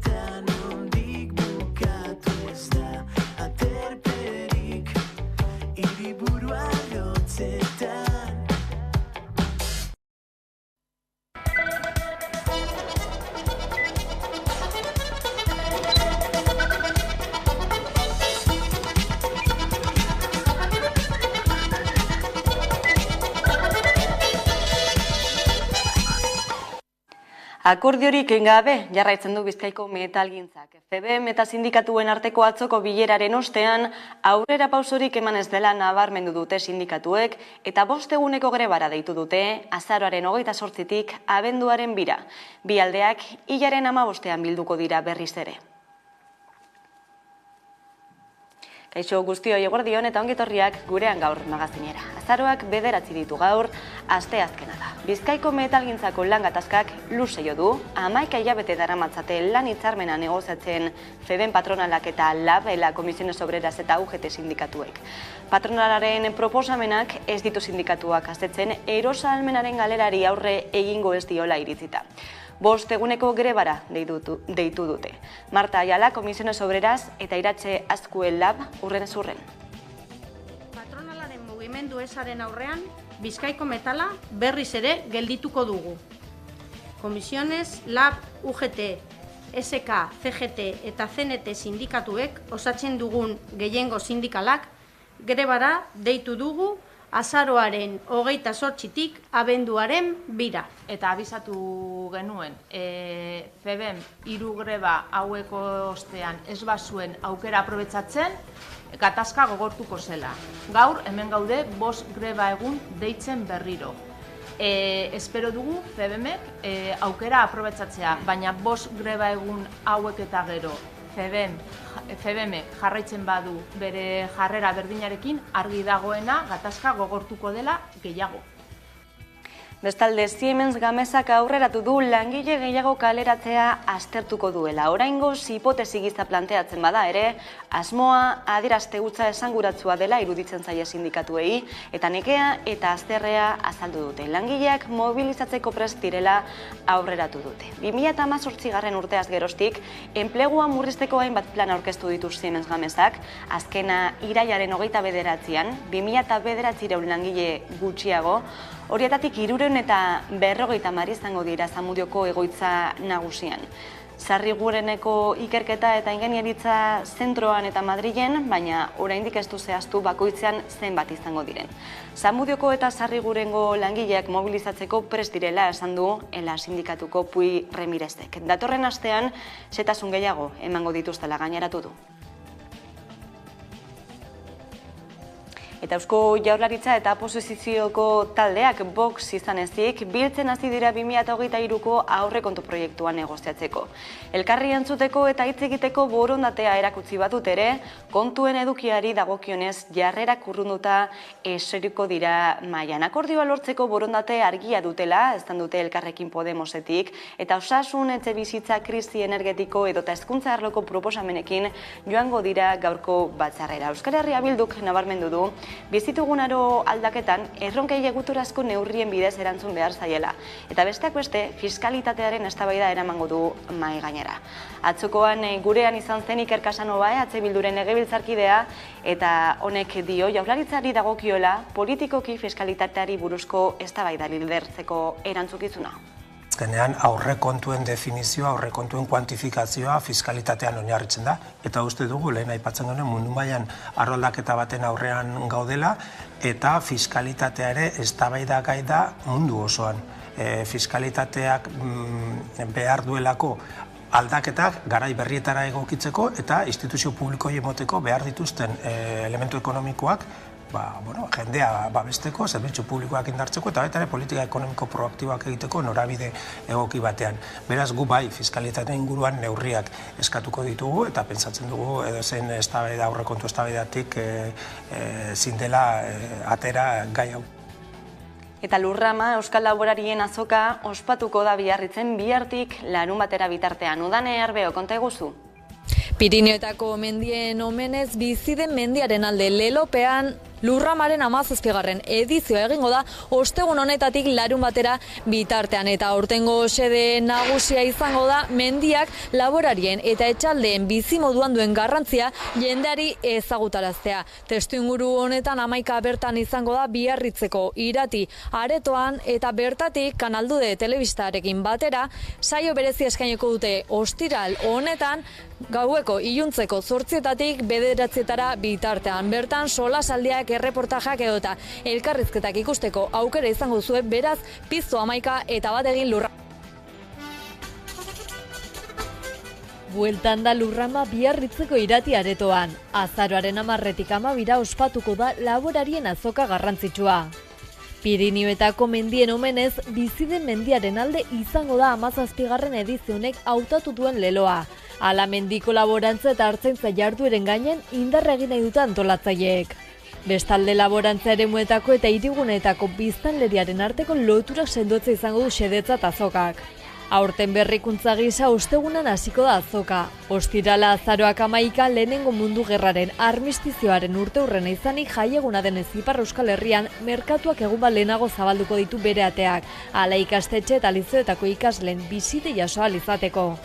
eta nondik bukatu ez da aterperik hiriburua lotzetan. Akordiorik gabe jarraitzen du Bizkaiko metalgintzak. FEBEM eta sindikatuen arteko atzoko bileraren ostean aurrera pausorik eman ez dela nabarmendu dute sindikatuek eta 5 eguneko grebara deitu dute azaroaren 28tik abenduaren 2. Bi aldeak hilaren 15ean bilduko dira berriz ere. Kaixo guztioi eguerdion eta ongitorriak gurean gaur magazinera. Azaroak 9 ditu gaur, asteazkena da. Bizkaiko metalgintzako lan gatazkak luze jo du, 11 hilabete daramatzate lan hitzarmena negoziatzen FEBEM patronalak eta LAB, Comisiones Obreras eta UGT sindikatuek. Patronalaren proposamenak ez ditu sindikatuak asetzen erosahalmenaren galerari aurre egingo ez diola iritzita. 5 eguneko grebara deitu dute. Marta Ayala, Comisiones Obreras eta Iratxe Azkuen LAB urren ez urren. Patronalaren mugimendu ezaren aurrean, Bizkaiko metala berriz ere geldituko dugu. Comisiones, LAB, UGT, SK, CGT eta CNT sindikatuek osatzen dugun gehiengo sindikalak grebara deitu dugu azaroaren 28tik abenduaren 2. Eta abisatu genuen, FEBEM 3 greba haueko ostean ez bazuen aukera aprobetsatzen, gatazka gogortuko zela. Gaur hemen gaude 5 greba egun deitzen berriro. Espero dugu FEBEMek aukera aprobetsatzea, baina 5 greba egun hauek eta gero FEBEMek jarraitzen badu bere jarrera berdinarekin argi dagoena gatazka gogortuko dela gehiago. Bestalde, Siemens Gamesak aurreratu du langile gehiago kaleratzea aztertuko duela. Oraingoz hipotesi gisa planteatzen bada ere, asmoa adierazte hutsa esanguratsua dela iruditzen zaie sindikatuei eta nekea eta azterrea azaldu dute. Langileak mobilizatzeko prest direla aurreratu dute. 2018 urteaz geroztik, enplegua murrizteko hainbat plan aurkeztu ditu Siemens Gamesak, azkena irailaren 29an, 2009 langile gutxiago, horietatik 300 eta 50 izango dira Zamudioko egoitza nagusian. Sarrigureneko ikerketa eta ingenieritza zentroan eta Madrilen, baina oraindik ez du zehaztu bakoitzean zenbat izango diren. Zamudioko eta Sarrigurengo langileak mobilizatzeko prest direla esan du ELA sindikatuko Pui Remirezek. Datorren astean xehetasun gehiago emango dituztela gaineratu du. Eta Eusko Jaurlaritza eta oposizioko taldeak Vox izan ezik biltzen hasi dira 2023ko aurrekontu proiektua negoziatzeko. Elkarri entzuteko eta hitz egiteko borondatea erakutsi badut ere, kontuen edukiari dagokionez jarrerak urrunduta eseriko dira mailan. Akordioa lortzeko borondate argia dutela, eztan dute Elkarrekin Podemosetik, eta osasun etxebizitza krisi energetiko edota hezkuntza arloko proposamenekin joango dira gaurko batzarrera. Euskal Herria Bilduk nabarmendu du bizitugun aro aldaketan erronkei egiturazko neurrien bidez erantzun behar zaiela. Eta besteak beste, fiskalitatearen eztabaida eramango du mahai gainera. Atzokoan gurean izan zen Iker Casanova, Bilduren legebiltzarkidea, eta honek dio Jaurlaritzari dagokiola politikoki fiskalitateari buruzko eztabaida lidertzeko erantzukizuna. Azkenean aurrekontuen definizioa, aurrekontuen kuantifikazioa fiskalitatean oinarritzen da. Eta uste dugu, lehen aipatzen genuen mundu mailan arroldaketa baten aurrean gaudela, eta fiskalitatea ere eztabaidagai da mundu osoan. Fiskalitateak behar duelako aldaketak garai berrietara egokitzeko eta instituzio publikoi emoteko behar dituzten elementu ekonomikoak jendea babesteko, zerbitzu publikoak indartzeko eta baita ere politika ekonomiko proaktiboak egiteko norabide egoki batean. Beraz, gu bai fiskalitatea inguruan neurriak eskatuko ditugu eta pentsatzen dugu edozein eztabaida aurrekontu eztabaidatik ezin dela atera gai hau. Eta Lurrama Euskal Laborarien azoka ospatuko da Biarritzen bihartik larunbatera bitartean. Udane Arbeo, konta eguzu? Pirinioetako mendien omenez bizi den mendiaren alde lelopean Lurramaren 17. edizioa egingo da ostegun honetatik larun batera bitartean, eta aurtengo xede nagusia izango da mendiak laborarien eta etxaldeen bizimoduan duen garrantzia jendeari ezagutaraztea. Testuinguru honetan 11 bertan izango da Biarritzeko Irati aretoan, eta bertatik Kanaldude telebistarekin batera saio berezi eskainiko dute ostiral honetan gaueko iluntzeko 8:00 9:00 bitartean. Bertan solasaldiak, erreportajak edota elkarrizketak ikusteko aukera izango zuen, beraz piztu 11 eta bat egin lurra. Bueltan da Lurrama Biarritzeko Irati aretoan. Azaroaren 10-tik 12 ospatuko da laborarien azoka garrantzitsua. Pirinioetako mendien omenez, biziden mendiaren alde izango da 17. edizio honek hautatu duen leloa. Hala mendiko laborantza eta artzaintza jardueren gainen indarra egin nahi dute antolatzaileek. Bestalde laborantza eremuetako eta hirigunetako biztanleriaren arteko lotura sendotzea izango du xedetzat azokak. Aurten berrikuntza gisa ostegunan hasiko da azoka. Ostirala azaroak 11 lehenengo mundu gerraren armistizioaren urteurrena izanik jaieguna denez Ipar Euskal Herrian merkatuak egun bat lehenago zabalduko ditu bere ateak, hala ikastetxe eta lizeoetako ikasleen bisite jaso ahal izateko.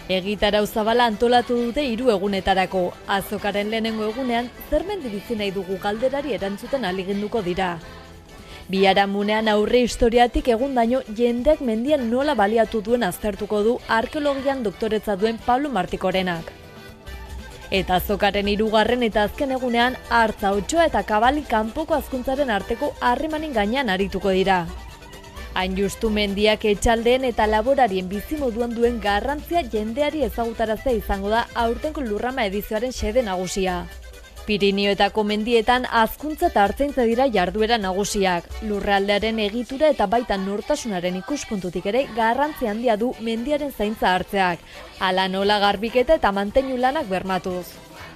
Egitarau zabala antolatu dute 3 egunetarako. Azokaren lehenengo egunean, zer mendi bizi nahi dugu galderari erantzuten ahaleginduko dira. Biharamunean aurre historiatik egundaino jendeak mendian nola baliatu duen aztertuko du arkeologian doktoretza duen Pablo Martikorenak. Eta azokaren 3. eta azken egunean Artza, Otsoa eta Kabali kanpoko hazkuntzaren arteko harremanen gainean arituko dira. Hain justu mendiak etxaldeen eta laborarien bizimoduan duen garrantzia jendeari ezagutaraztea izango da aurtengo Lurrama edizioaren xede nagusia. Pirinioetako mendietan hazkuntza eta artzaintza dira jarduera nagusiak. Lurraldearen egitura eta baita nortasunaren ikuspuntutik ere garrantzi handia du mendiaren zaintza hartzeak, hala nola garbiketa eta manteinu lanak bermatuz.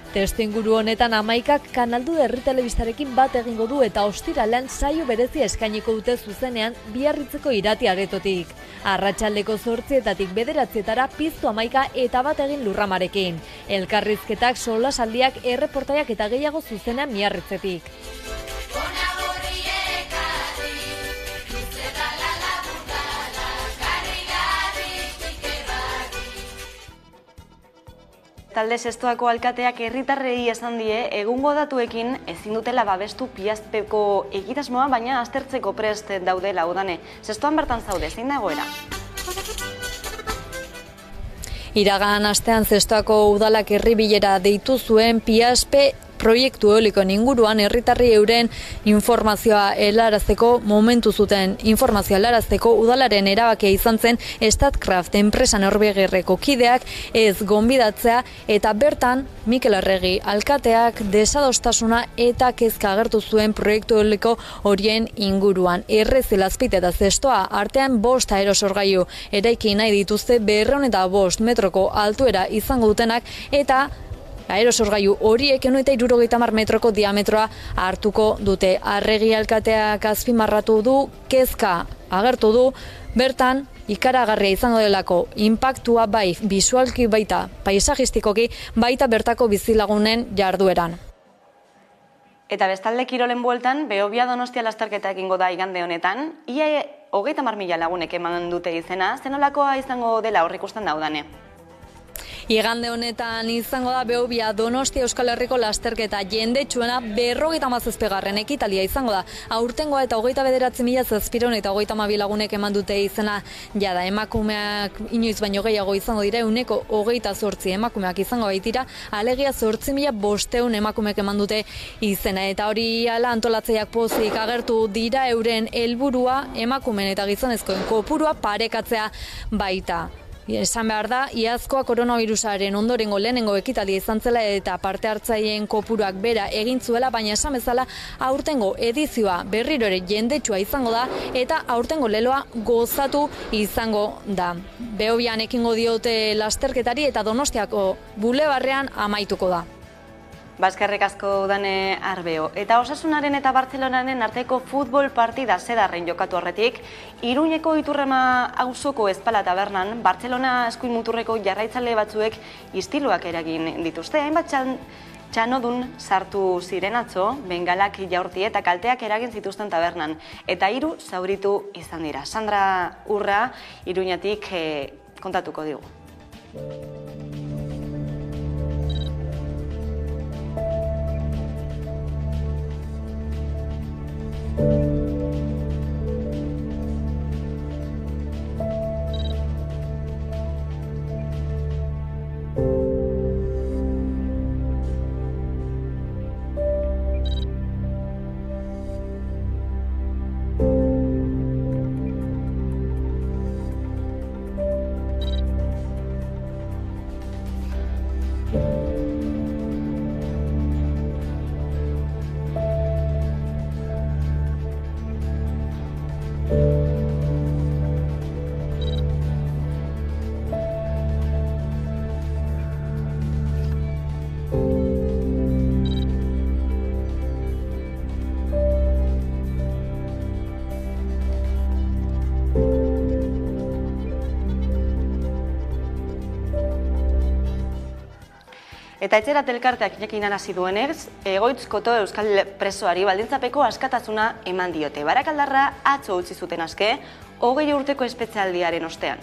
Testuinguru honetan 11ak Kanaldude herri telebistarekin bat egingo du eta ostiralean saio berezia eskainiko dute zuzenean Biarritzeko Irati aretotik. Arratsaldeko 8:00 9:00 piztu 11 eta bat egin Lurramarekin. Elkarrizketak, solasaldiak, erreportaiak eta gehiago zuzenean Biarritzetik. Talde Zestoako alkateak herritarrei esan die egungo datuekin ezin dutela babestu Piazpeko egitasmoa, baina aztertzeko prest daudela udane. Zestoan bertan zaude, zein da egoera? Iragan astean Zestoako udalak herribilera deitu zuen Piazpe proiektu eolikoen inguruan herritarri euren informazioa helarazteko momentu zuten. Informazioa helarazteko udalaren erabakia izan zen Statkraft enpresa Norvegerreko kideak ez gonbidatzea, eta bertan Mikel Arregi alkateak desadostasuna eta kezka agertu zuen proiektu eoliko horien inguruan. Errezil, Azpite eta Zestoa artean 5 aerosorgailu eraiki nahi dituzte 205 metroko altuera izango dutenak, eta aerosorgailu horiek 170 metroko diametroa hartuko dute. Arregi alkateak azpimarratu du, kezka agertu du, bertan ikaragarria izango delako inpaktua bai bisualki baita paisajistikoki baita bertako bizilagunen jardueran. Eta bestalde kirolen bueltan, Behobia Donostia lasterketa egingo da igande honetan, ia 30.000 lagunek eman dute izena, zenolakoa izango dela aurreikusten da udane? Igande honetan izango da Behobia Donostia Euskal Herriko lasterketa jendetsuena 57. ekitaldia izango da. Aurtengoa eta 29.732 lagunek eman dute izena. Jada, emakumeak inoiz baino gehiago izango dira, 128 emakumeak izango baitira, alegia 8.500 emakumeek eman dute izena. Eta hori ala antolatzaileak pozik agertu dira, euren helburua emakumeen eta gizonezkoen kopurua parekatzea baita. Esan behar da, iazkoa koronavirusaren ondorengo lehenengo ekitaldia izan zela eta parte hartzaileen kopuruak bera egin zuela, baina esan bezala aurtengo edizioa berriro ere jendetsua izango da eta aurtengo leloa gozatu izango da. Behobian ekingo diote lasterketari eta Donostiako bulebarrean amaituko da. Eskerrik asko udane Arbeo. Eta Osasunaren eta Bartzelonaren arteko futbol partida sedarren jokatu horretik, Iruñeko Iturrema auzoko Ezpala tabernan, Bartzelona eskuin muturreko jarraitzale batzuek istiluak eragin dituzte. Hainbat txanodun sartu ziren atzo, bengalak jaurti eta kalteak eragin zituzten tabernan, eta 3 zauritu izan dira. Sandra Urra, Iruñatik kontatuko digu. Eta etxerat elkarteak jakinarazi duenez, Egoitzkoto euskal presoari baldintzapeko askatasuna eman diote. Barakaldarra atzo utzi zuten aske, 20 urteko espetxealdiaren ostean.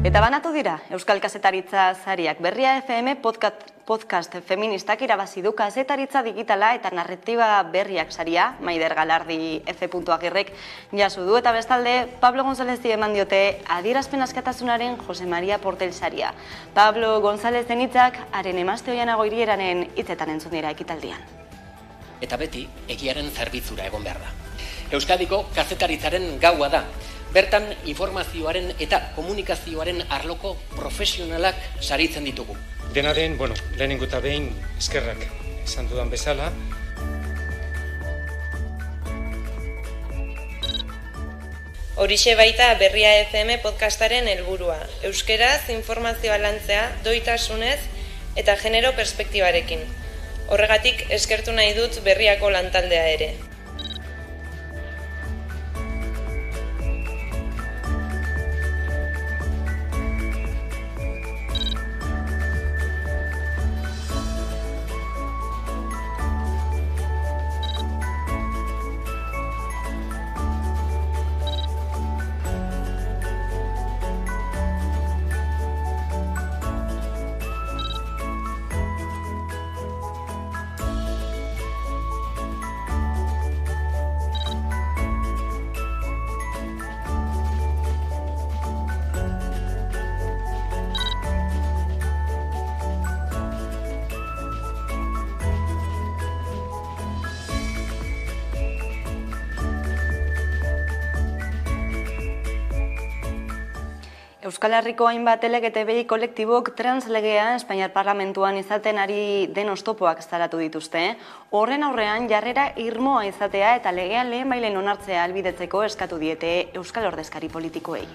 Eta banatu dira, Euskal Kazetaritza sariak. Berria FM podcast feministak irabazi du kazetaritza digitala eta narratiba berriak saria, Maider Galardi F.Agirrek jaso du, eta bestalde Pablo González eman diote adierazpen askatasunaren Jose Maria Portel saria. Pablo González hitzak haren emazte Oiana Goirieranen hitzetan entzun dira ekitaldian. Eta beti egiaren zerbitzura egon behar da. Euskadiko kazetaritzaren gaua da. Bertan informazioaren eta komunikazioaren arloko profesionalak saritzen ditugu. Dena den, lehenengo eta behin eskerrak esan dudan bezala. Horixe baita Berria FM podcastaren helburua. Euskeraz informazioa lantzea doitasunez eta genero perspektibarekin. Horregatik eskertu nahi dut Berriako lantaldea ere. Euskal Herriko hainbat LGTBI kolektibok translegea Espainiar Parlamentuan izaten ari den oztopoak salatu dituzte. Horren aurrean jarrera irmoa izatea eta legea lehenbailen onartzea ahalbidetzeko eskatu diete euskal ordezkari politikoei.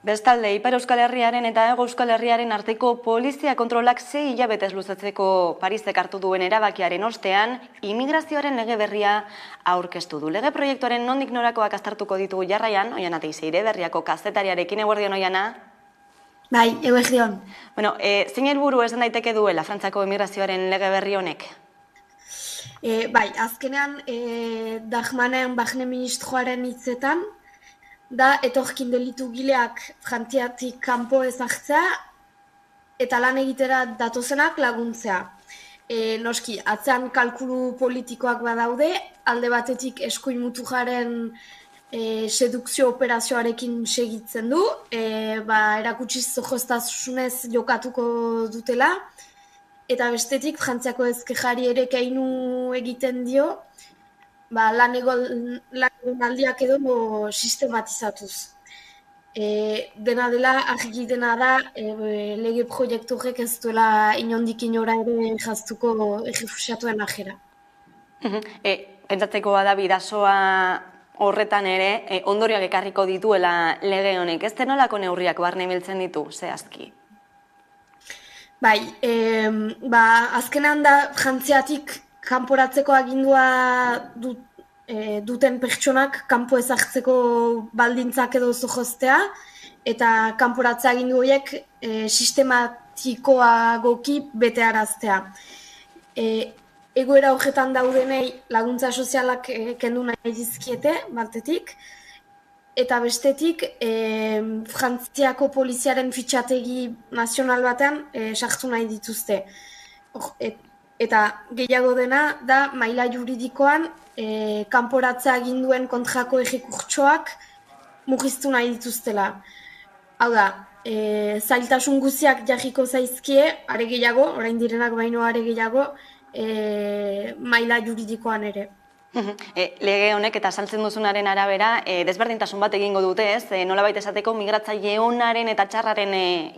Bestalde, Ipar Euskal Herriaren eta Hego Euskal Herriaren arteko polizia kontrolak 6 hilabetez luzatzeko Parisek hartu duen erabakiaren ostean, immigrazioaren lege berria aurkeztu du. Lege proiektuaren nondik norakoak aztertuko ditugu jarraian, Oiana Teiseire berriako kazetariarekin. Eguerdion, Oiana? Bai, eguerdion. Bueno, zein helburu esan daiteke duela Frantziako immigrazioaren lege berri honek? Bai, azkenean, Darmanin Barne Ministroaren hitzetan, da etorkin delitu gileak Frantziatik kanpo ezartzea eta lan egitera datozenak laguntzea. Noski, atzean kalkulu politikoak badaude, alde batetik eskuin mutujaren sedukzio operazioarekin segitzen du, erakutsiz zojoztasunez jokatuko dutela, eta bestetik Frantziako ezkejari ere keinu egiten dio, lan egonaldiak edo sistematizatuz. Dena dela, argi dena da, lege proiektu horrek ez duela inondik inora ere jaztuko errefuxiatuen ajera. Pentsatzekoa da bidasoa horretan ere, ondorioak ekarriko dituela lege honek. Ez denolako neurriak barne biltzen ditu, zehazki? Bai, azkenan da Frantziatik kanporatzeko agindua duten pertsonak kanpo ezartzeko baldintzak edo zojoztea, eta kanporatze agindu horiek sistematikoagoki betearaztea. Egoera horretan daudenei laguntza sozialak kendu nahi dizkiete, batetik, eta bestetik Frantziako poliziaren fitxategi nazional batean sartu nahi dituzte. Eta gehiago dena da maila juridikoan kanporatze aginduen kontrako errekurtsoak mugiztu nahi dituztela. Hau da, zailtasun guztiak jarriko zaizkie, are gehiago, orain direnak baino are gehiago, maila juridikoan ere. Lege honek eta saltzen duzunaren arabera, desberdintasun bat egingo dute, ez? Nolabait esateko migratzaile onaren eta txarraren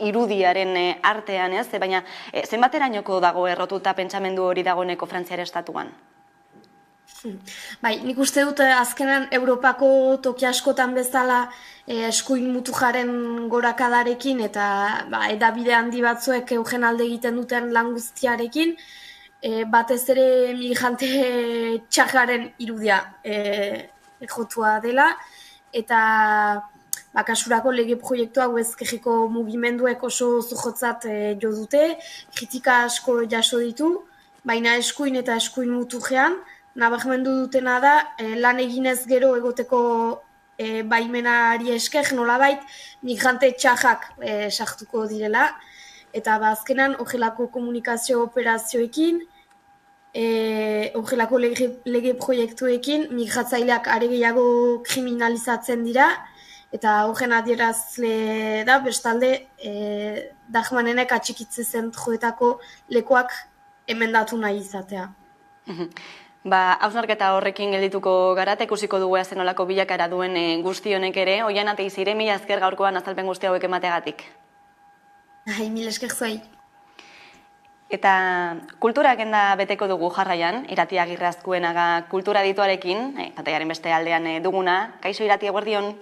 irudiaren artean, ez? Baina zenbaterainoko dago errotuta pentsamendu hori dagoeneko Frantziar estatuan? Bai, nik uste dut azkenan Europako toki askotan bezala eskuin mutujaren gorakadarekin eta edabide handi batzuek eugen alde egiten duten lan guztiarekin, batez ere migrante txarraren irudia jotua dela, eta kasurako lege proiektua ezkerreko mugimenduek oso zujotzat jo dute, kritika asko jaso ditu, baina eskuin eta eskuin mutujean, nabarmendu dutena da, lan eginez gero egoteko baimenari esker, nolabait migrante txarrak sartuko direla, eta azkenan horrelako komunikazio operazioekin, horrelako lege proiektuekin, migratzaileak are gehiago kriminalizatzen dira, eta horren adierazle da, bestalde, Darmanenek atxikitze zentroetako lekuak emendatu nahi izatea. Hausnarketa horrekin geldituko gara, ikusiko dugu zenolako bilakara duen guzti honek ere. Oiana Teiseire, mila esker gaurkoan azalpen guzti hauek emateagatik. Mila esker zuei. Eta kultura agenda beteko dugu jarraian, Irati Agirre Azkuenaga kultura dituarekin, pantaiaren beste aldean duguna. Kaixo Irati, eguerdion?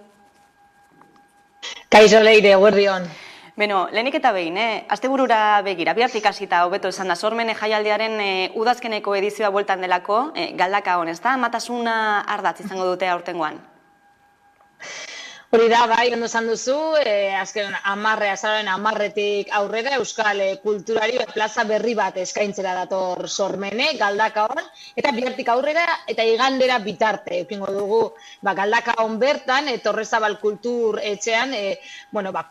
Kaixo Leire, eguerdion. Beno, lehenik eta behin, asteburura begira, bihartik hasita hobeto esan da, Sormen jaialdiaren udazkeneko edizioa bueltan delako, galdaka honez da, matasuna ardatz izango dute aurtengoan. Hori da, bai, ondo esan duzu, azken azaroaren 10-etik aurrera Euskal kulturari plaza berri bat eskaintzera dator Sormene, Galdakaon, eta bihartik aurrera eta igandera bitarte. Eukingo dugu Galdakaon bertan, Torrezabal kultur etxean,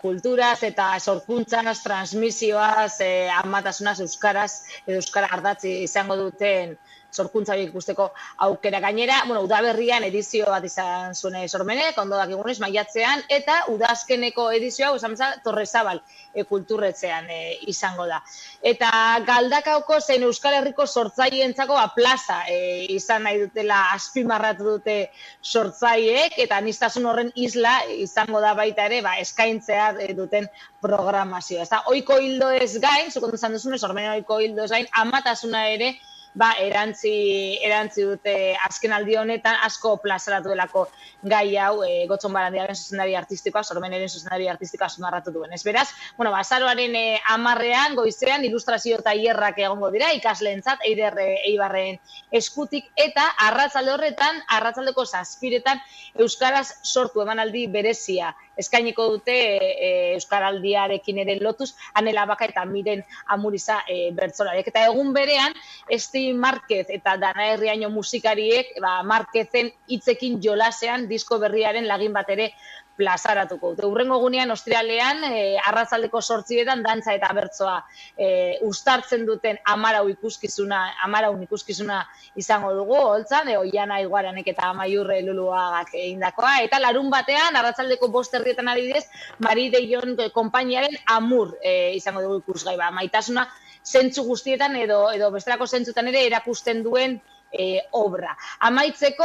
kulturaz eta sorkuntzaz, transmisioaz, amatasunaz, euskaraz, edo euskara ardatzi izango duten sorkuntza ikusteko aukera. Gainera, udaberrian edizio bat izan zuen Sormenek, ondo dakigunez, maiatzean, eta udazkeneko edizioa, Torrezabal kulturretzean izango da. Eta Galdakaoko zein Euskal Herriko sortzaileentzako plaza izan nahi dutela azpimarratu dute sortzaileek, eta aniztasun horren isla izango da baita ere eskaintzea duten programazioa. Oiko hildo ez gain, zuk ondo esan duzune, Sormenen oiko hildo ez gain, amatasuna ere erantzi dute azken aldi honetan asko plazaratu delako gai hau Gotzon Barandiaren zuzendari artistikoa, Sormeneren zuzendari artistikoa azpimarratu duen. Ez beraz, azaroaren 10ean goizean ilustrazio tailerrak egongo dira ikasleentzat Eider Eibarren eskutik eta arratsaldeko 7etan euskaraz sortu emanaldi berezia eskainiko dute euskaraldiarekin ere lotuz Anela Baka eta Miren Amuriza bertsolariek. Eta egun berean Esti Marquez eta Dana Herriaino musikariek Marquezen hitzekin jolasean disko berriaren lagin bat ere plazaratuko dute. Hurrengo egunean ostiralean arratsaldeko 8etan dantza eta bertsoa uztartzen duten Amaraun ikuskizuna izango dugu holtzan, Oiana Iguaranek eta Amaiur Luluagak egindakoa, eta larun batean arratsaldeko 5:00 adibidez Mari Deion konpainiaren Amur izango dugu ikusgai, maitasuna zentzu guztietan edo bestelako zentzutan ere erakusten duen obra. Amaitzeko,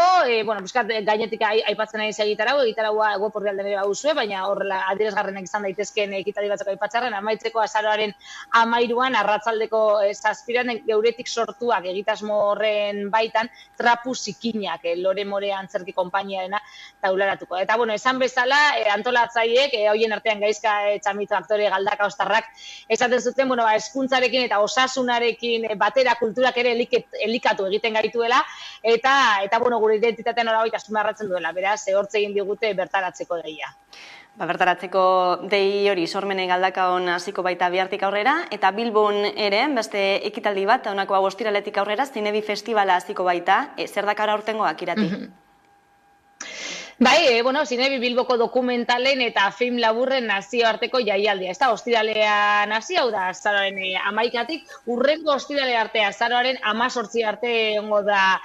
gainetik aipatzen ari egitaraua web orrialdean ere baduzue, baina horrela adierazgarrenak izan daitezkeen ekitaldi batzuk aipatzarren, amaitzeko azaroaren 13 arratsaldeko 7 geuretik sortuak egitasmo horren baitan trapu zikinak, Lore More antzerki konpainiarena taularatuko. Eta, esan bezala, antolatzaiek, hoien artean Gaizka Txamito aktore Galdaka Ostarrak, esaten zuten, hezkuntzarekin eta osasunarekin batera kulturak ere elikatu egiten gaitu eta gure identitatean norabait azpimarratzen duela, beraz, hortz egin digute bertaratzeko deia. Bertaratzeko dei hori Sormene Galdakaon hasiko baita bihartik aurrera, eta Bilbon ere, beste ekitaldi bat, honako ostiraletik aurrera, Zinebi Festivala hasiko baita, zer dakar aurtengoak Irati? Zinebi Bilboko dokumentalen eta film laburren nazioarteko jaialdia. Ez da, ostiralean hasi, hau da, azaroaren 11-tik, hurrengo ostirale arte, azaroaren 18 arte ongo da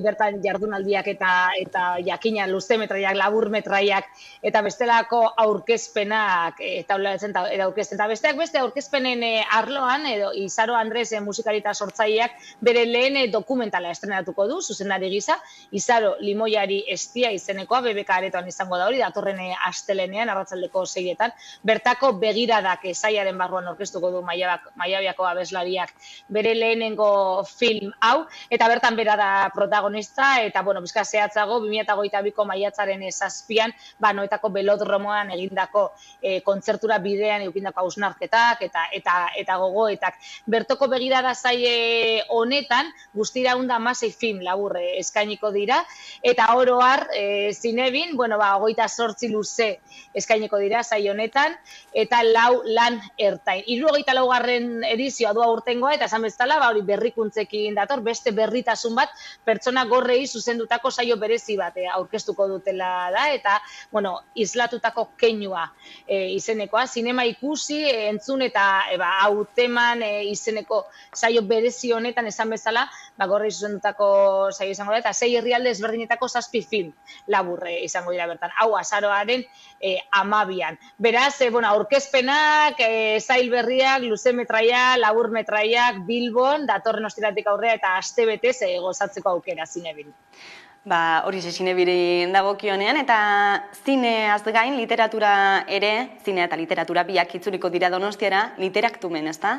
bertan jardunaldiak eta jakina luzemetraiak, laburmetraiak, eta bestelako aurkezpenak taularatzen eta aurkezten. Eta besteak beste aurkezpenen arloan, edo Izaro Andres musikarita sortzaileak bere lehen dokumentala estrenatuko du, zuzendari gisa, Izaro Limoiari Estia izenekoa, BBK aretoan izango da hori, datorren astelenean, arratsaldeko 6etan, bertako begiradak saiaren barruan aurkeztuko du Maiabiako abeslariak bere lehenengo film hau, eta bertan bera da protagonista, eta, bizka zehatzago, 2022ko maiatzaren 7an, Noetako Belodromoan egindako kontzertura bidean eukindako hausnarketak eta gogoetak. Bertoko begirada saie honetan, guztira 16 film laburre eskainiko dira, eta oro har, Zinebin, 28 luze eskainiko dira saio honetan, eta 4 lan ertain. 74. edizioa du aurtengoa, eta esan bezala, hori berrikuntzekin dator, beste berritasun bat, pertsona gorrei zuzendutako saio berezi bat aurkeztuko dutela da, eta, islatutako keinua izenekoa, zinema ikusi, entzun eta hauteman izeneko saio berezi honetan esan bezala, gorrei zuzendutako saio izango da, eta 6 herrialde ezberdinetako 7 film laburre izango dira bertan. Hau azaroaren 12an. Beraz, aurkezpenak, zail berriak, luzemetraiak, laburmetraiak, Bilbon, datorren ostiratik aurrea eta astebetez gozatzeko aukera Zinebin. Hori Zinebiri dagokionean, eta zineaz gain literatura ere, zinea eta literatura biak itzuliko dira Donostiara, Literaktumen, ezta?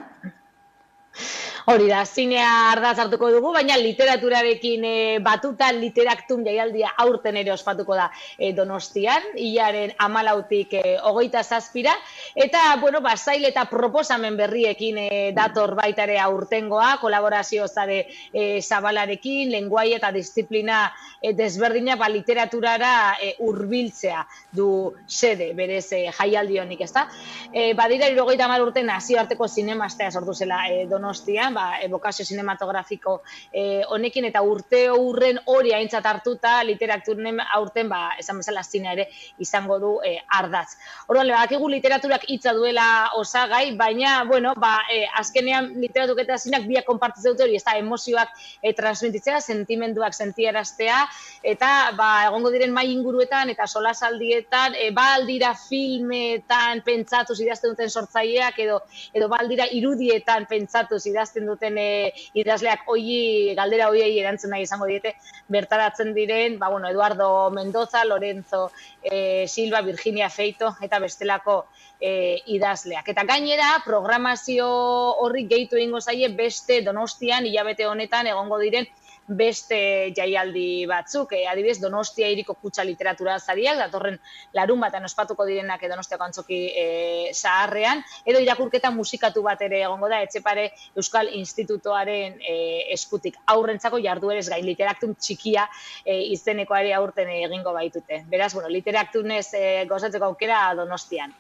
Hori da, zinea ardatz hartuko dugu, baina literaturarekin batuta Literaktum jaialdia aurten ere ospatuko da Donostian, hilaren 14tik 27ra, eta, zail eta proposamen berriekin dator baita ere aurtengoa, kolaborazio zare zabalarekin, lenguai eta disiplina desberdina literaturara hurbiltzea du sede berez jaialdi honik, ezta? Badira 70 urte nazioarteko zinemastea sortu zela Donostian, ebokazio sinematografiko honekin, eta urte hurren hori aintzat hartuta Literakturen aurten, esan bezala zinea ere izango du ardatz. Orduan, badakigu literaturak hitza duela osagai, baina, azkenean literatuk eta zineak biak konpartitzen dute hori, ez da, emozioak transmititzea, sentimenduak sentiaraztea, eta egongo diren mai inguruetan eta solasaldietan, aldira filmetan pentsatuz idazten duten sortzaileak, edo aldira irudietan pentsatuz idazten participatzen duten idazleak galdera hoiei erantzun nahi izango diete, bertaratzen diren, Eduardo Mendoza, Lorenzo Silva, Virginia Feito eta bestelako idazleak. Eta gainera, programazio horri gehitu egingo zaie beste Donostian hilabete honetan egongo diren beste jaialdi batzuk, adibidez Donostia Hiriko Kutxa Literatura Sariak, datorren larunbatean ospatuko direnak Donostiako antzoki zaharrean, edo irakurketa musikatu bat ere egongo da Etxepare Euskal Institutoaren eskutik. Aurrentzako jarduerez gain, Literaktun txikia izenekoari aurten egingo baitute. Beraz, Literaktunez gozatzeko aukera Donostian.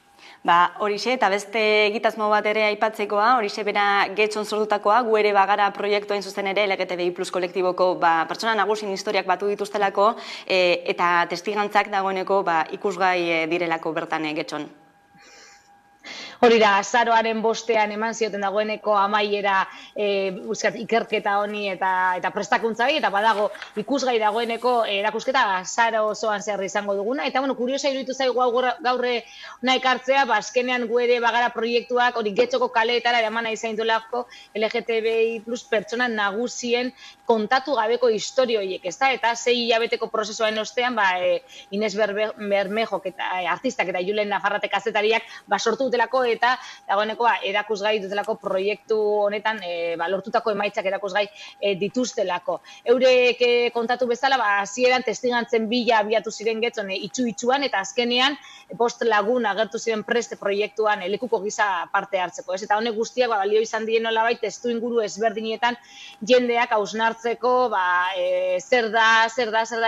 Horixe, eta beste egitasmo bat ere aipatzekoa, horixe bera Getxon sortutakoa, gu ere bagara proiektu hain zuzen ere LGTBI plus kolektiboko pertsona nagusin historiak batu dituztelako eta testigantzak dagoeneko ikusgai direlako bertan Getxon. Hori da, azaroaren 5ean eman zioten dagoeneko amaiera ikerketa honi eta prestakuntza eta badago ikusgai dagoeneko erakusketa azaro osoan zehar izango duguna. Eta, kuriosa iruditu zaigu gaur nahi ekartzea, azkenean gu ere bagara proiektuak hori Getxoko kaleetara eraman nahi zain duelako LGTBI plus pertsona nagusien kontatu gabeko historioiek, ezta? Eta 6 hilabeteko prozesuaren ostean, Ines Bermejok eta artistak eta Julen Nafarrate kazetariak sortu dutelako eta dagoeneko erakusgai dutelako proiektu honetan lortutako emaitzak erakusgai dituztelako. Eurek kontatu bezala, hasieran testigantzen bila abiatu ziren Getxon itxu-itxuan eta azkenean 5 lagun agertu ziren preste proiektuan lekuko gisa parte hartzeko. Eta honek guztiak balio izan dien nolabait testu inguru ezberdinetan jendeak hausnartzeko zer da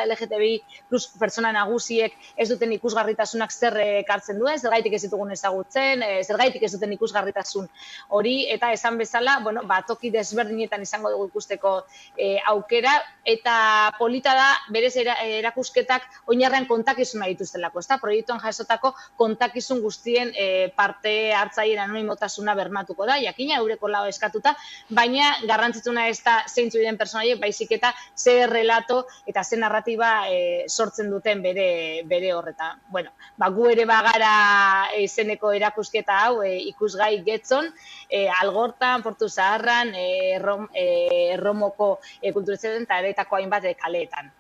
LGTBI plus pertsona nagusiek ez duten ikusgarritasunak zer ekartzen duen, zergaitik ez ditugun ezagutzen, zergaitik ez duten ikusgarritasun hori, eta esan bezala, toki desberdinetan izango dugu ikusteko aukera, eta polita da berez erakusketak oinarrean kontakizuna dituztelako, ezta? Proiektuan jasotako kontakizun guztien parte hartzaileen anonimotasuna bermatuko da, jakina eureko lao eskatuta, baina garrantzitsuna ez da zeintzu diren pertsonaiek, baizik eta ze relato eta ze narratiba sortzen duten bere horretan. Gu ere bagara izeneko erakusketa hau ikusgai Getxon, Algortan, Portu Zaharran, Erromoko kulturetxetan eta eretako hainbat kaleetan.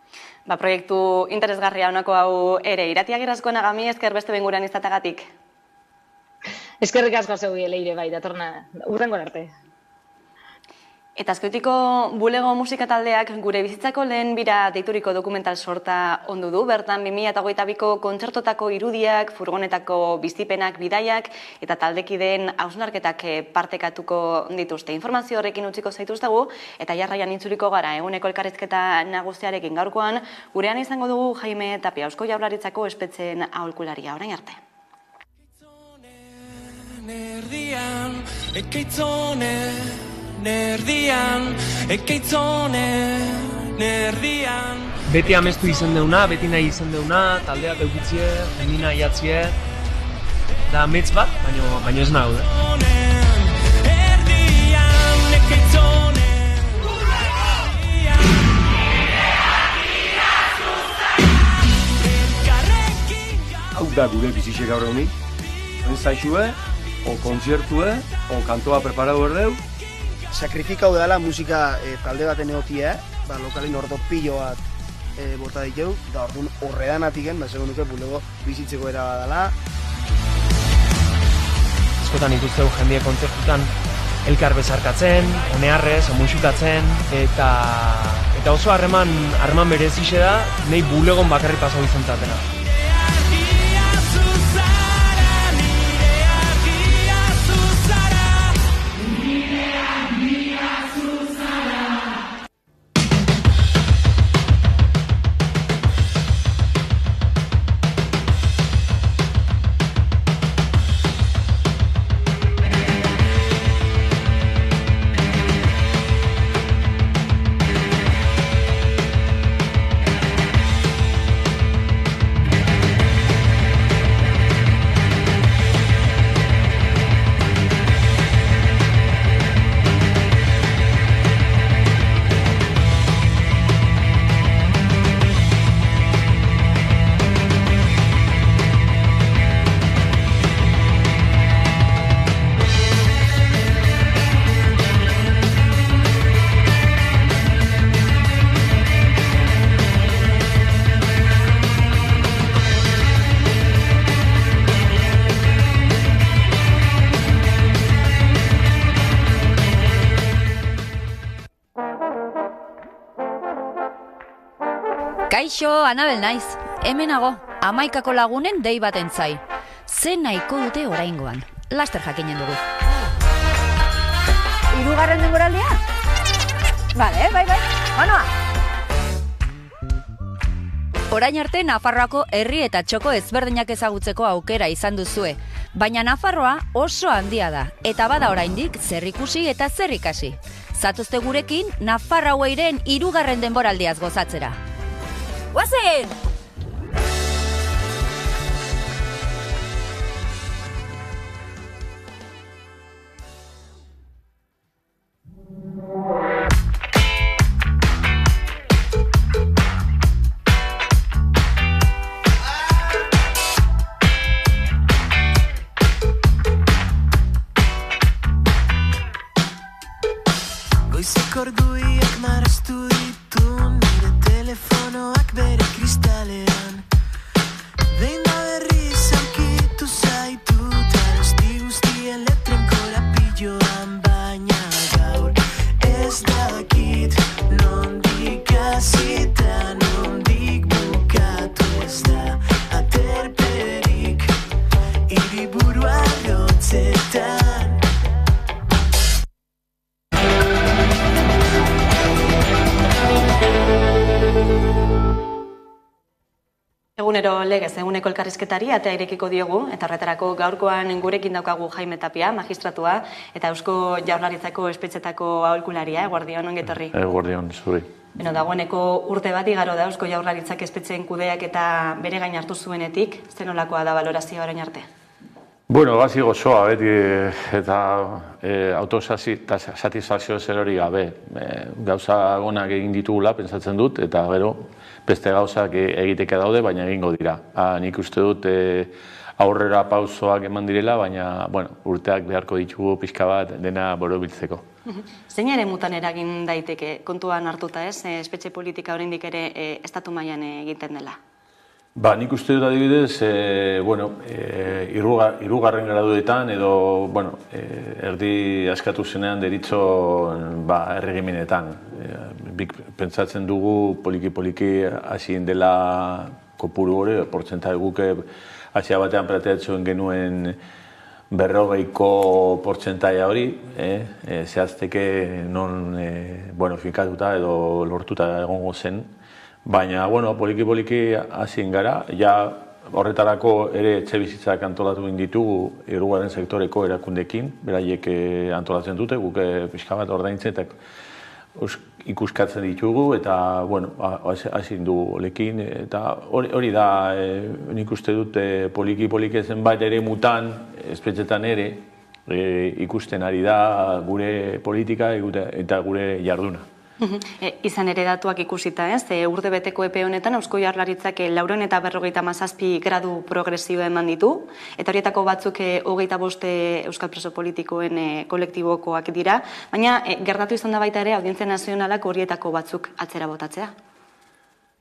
Proiektu interesgarria honako hau ere, Iratia Gerrazkoen agami esker beste benguran izatagatik. Eskerrik asko zeu Leire, datorna, urrengoan arte. Eta Azkoitiko Bulego musika taldeak gure bizitzako lehen bira deituriko dokumental sorta ondu du, bertan 2022ko kontzertotako irudiak, furgonetako bizipenak, bidaiak eta taldekideen hausnarketak partekatuko dituzte. Informazio horrekin utziko zaituztegu eta jarraian itzuliko gara eguneko elkarrizketa nagusiarekin gaurkoan, gurean izango dugu Jaime Tapia, Eusko Jaurlaritzako espetxeen aholkularia. Orain arte. Beti amestu izen deuna, beti nahi izen deuna, taldeak eukitzie, jenina iatzie, da amets bat, baina ez nahu, Hau da gure bizixe gaur honi, ensaixue, o kontzertue, o kantoa preparatu erdeu. Sakrifikau dela musika talde baten egotia, lokalin ordo pilo bat bota dikeu, da orduan horredan atiken, segun nuke bulego bizitzeko era badala. Askotan ikusteu jendie kontzertutan elkar bezarkatzen, onearrez, omuxukatzen, eta oso harreman berezixe da, nahi bulegon bakarri pasau izan zatena. Kaixo, Anabel naiz. Hemenago, 11 lagunen dei bat entzai. Ze nahiko dute oraingoan. Laster jakinen dugu. 3. denboraldia? Bale, bai. Banoa! Orain arte Nafarroako herri eta txoko ezberdinak ezagutzeko aukera izan duzue. Baina Nafarroa oso handia da, eta bada oraindik zer ikusi eta zer ikasi. Zatozte gurekin Nafarroairen 3. denboraldiaz gozatzera. Guazen! Goizeko orduiak marraztu ditu nire telefonoak bere kristalean. Behin da berriz aurkitu zaitu talozti guztien letren korapiloan. Baina gaur ez dakit nondik hasita nondik bukatu. Ez da aterperik hiriburua lotzetan. Egunero legez eguneko elkarrizketari atea irekiko diogu, eta horretarako gaurkoan gurekin daukagu Jaime Tapia, magistratua, eta Eusko Jaurlaritzako espetxetako aholkularia, eguerdion, ongetorri. Eguerdion, zuri. Dagoeneko urte bat igaro da Eusko Jaurlaritzak espetxeen kudeak eta bere gain hartu zuenetik, zer nolakoa da balorazioa orain arte? Bueno, gazi gozoa, beti, eta autosatisfazio zer hori gabe. Gauza gonak egin ditugula, pentsatzen dut, eta gero, beste gauzak egiteke daude, baina egingo dira. Nik uste dut aurrera pausoak eman direla, baina urteak beharko ditugu pixka bat dena borobiltzeko. Zein ere mutan eragin daiteke kontuan hartuta ez, espetxe politika oraindik ere estatu mailan egiten dela? Nik uste dut adibidez, hirugarren graduetan edo, erdi askatu zenean deritzo erregimenetan. Pentsatzen dugu poliki-poliki hasien dela kopuru hori, portzentai guke hasia batean prateatzen genuen 40ko portzentaia hori, zehazteke non finkatuta edo lortuta egongo zen. Baina, poliki-poliki hasien gara, ja horretarako ere etxebizitzak antolatu ditugu hirugarren sektoreko erakundekin, beraiek antolatzen dute, guk pixka bat ordaintzen eta ikuskatzen ditugu, eta, hasien dugu lekin, eta hori da, nik uste dut poliki-poliki zenbait ere mutan, espetxetan ere, ikusten ari da gure politika eta gure jarduna. Izan ere datuak ikusita ez, urte beteko epe honetan Eusko Jaurlaritzak 457 gradu progresioa eman ditu, eta horietako batzuk 25 euskal preso politikoen kolektibokoak dira, baina gertatu izan da baita ere Audientzia Nazionalak horietako batzuk atzera botatzea.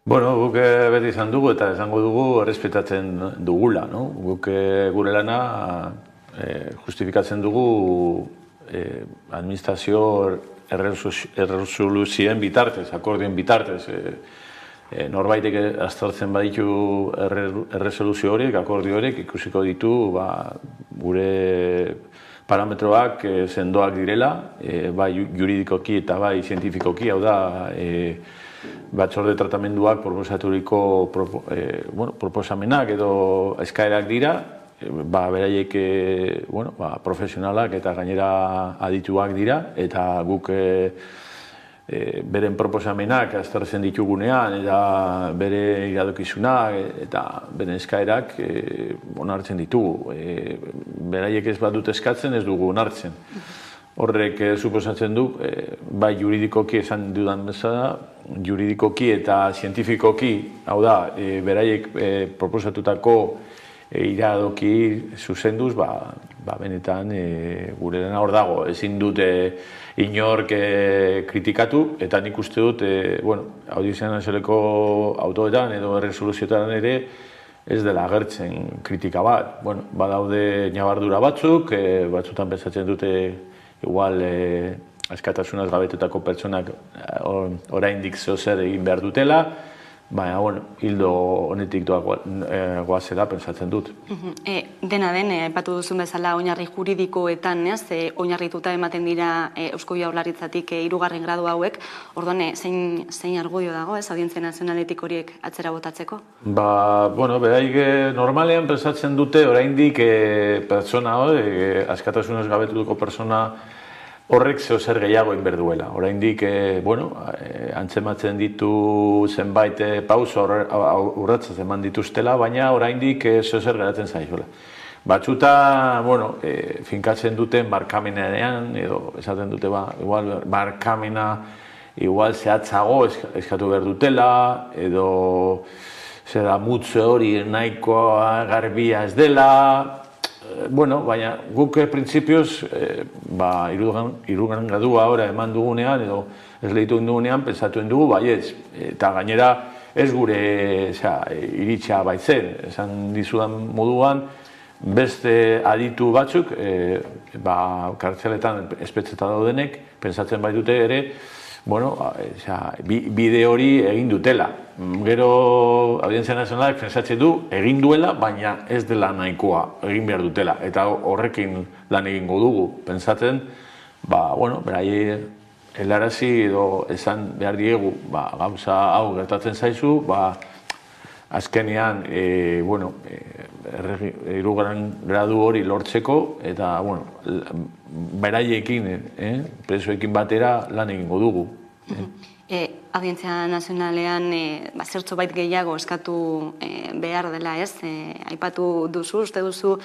Guk beti izan dugu eta esango dugu errespetatzen dugula. Guk gure lana justifikatzen dugu administrazio erresoluzioen bitartez, akordioen bitartez. Norbaitek aztertzen baditu erresoluzio horiek, akordio horiek, ikusiko ditu gure parametroak sendoak direla, bai juridikoki eta bai zientifikoki, hau da, batzorde tratamenduak proposaturiko proposamenak edo eskaerak dira, beraiek profesionalak eta gainera adituak dira, eta guk beren proposamenak aztertzen ditugunean, eta bere iradokizunak eta beren eskaerak onartzen ditugu. Beraiek ez badut eskatzen, ez dugu onartzen. Horrek suposatzen du, bai juridikoki esan dudan bezala, juridikoki eta zientifikoki, hau da, beraiek proposatutako iradoki zuzenduz, benetan gure dena hor dago. Ezin dute inork kritikatu, eta nik uste dut, Audientzia Nazionaleko autoetan edo erresoluzioetan ere ez dela agertzen kritika bat. Badaude ñabardura batzuk, batzutan pentsatzen dute igual askatasunaz gabetetako pertsonak oraindik zer egin behar dutela, Baina, bueno, hildo honetik goazela pentsatzen dut. Dena den, aipatu duzun bezala oinarri juridikoetan, oinarrituta ematen dira Eusko Jaurlaritzatik 3. gradu hauek, orduan zein argudio dago, Audientzia Nazionaletik horiek atzera botatzeko? Bueno, beraik normalean pentsatzen dute oraindik pertsona askatasunez gabetuko pertsona horrek zeo zer gehiago egin behar duela. Oraindik, antzematzen ditu zenbait pauso urratsak eman dituztela, baina oraindik zeo zer geratzen zaizuela. Batzuta, finkatzen duten barkamenean, edo esaten dute, igual barkamena igual zehatzago eskatu behar dutela, edo zera mutze hori nahikoa garbia ez dela, baina guk printzipioz, 3. gradua eman dugunean, edo ez lehitu dugunean, pensatuen dugu, baietz. Eta gainera ez gure iritsa baitzen, esan dizudan moduan, beste aditu batzuk, kartzeletan espetxeta daudenek, pensatzen baitute ere, bide hori egin dutela. Gero Audientzia Nazionalak pentsatzen du egin duela, baina ez dela nahikoa egin behar dutela. Eta horrekin lan egingo dugu. Pentsatzen, beraiei helarazi edo esan behar diegu, gauza hau gertatzen zaizu, azkenean, 3. gradu hori lortzeko, eta, beraiekin, presoekin batera lan egingo dugu. Audientzia Nazionalean zertxo bait gehiago eskatu behar dela, ez? Aipatu duzu, uste duzu,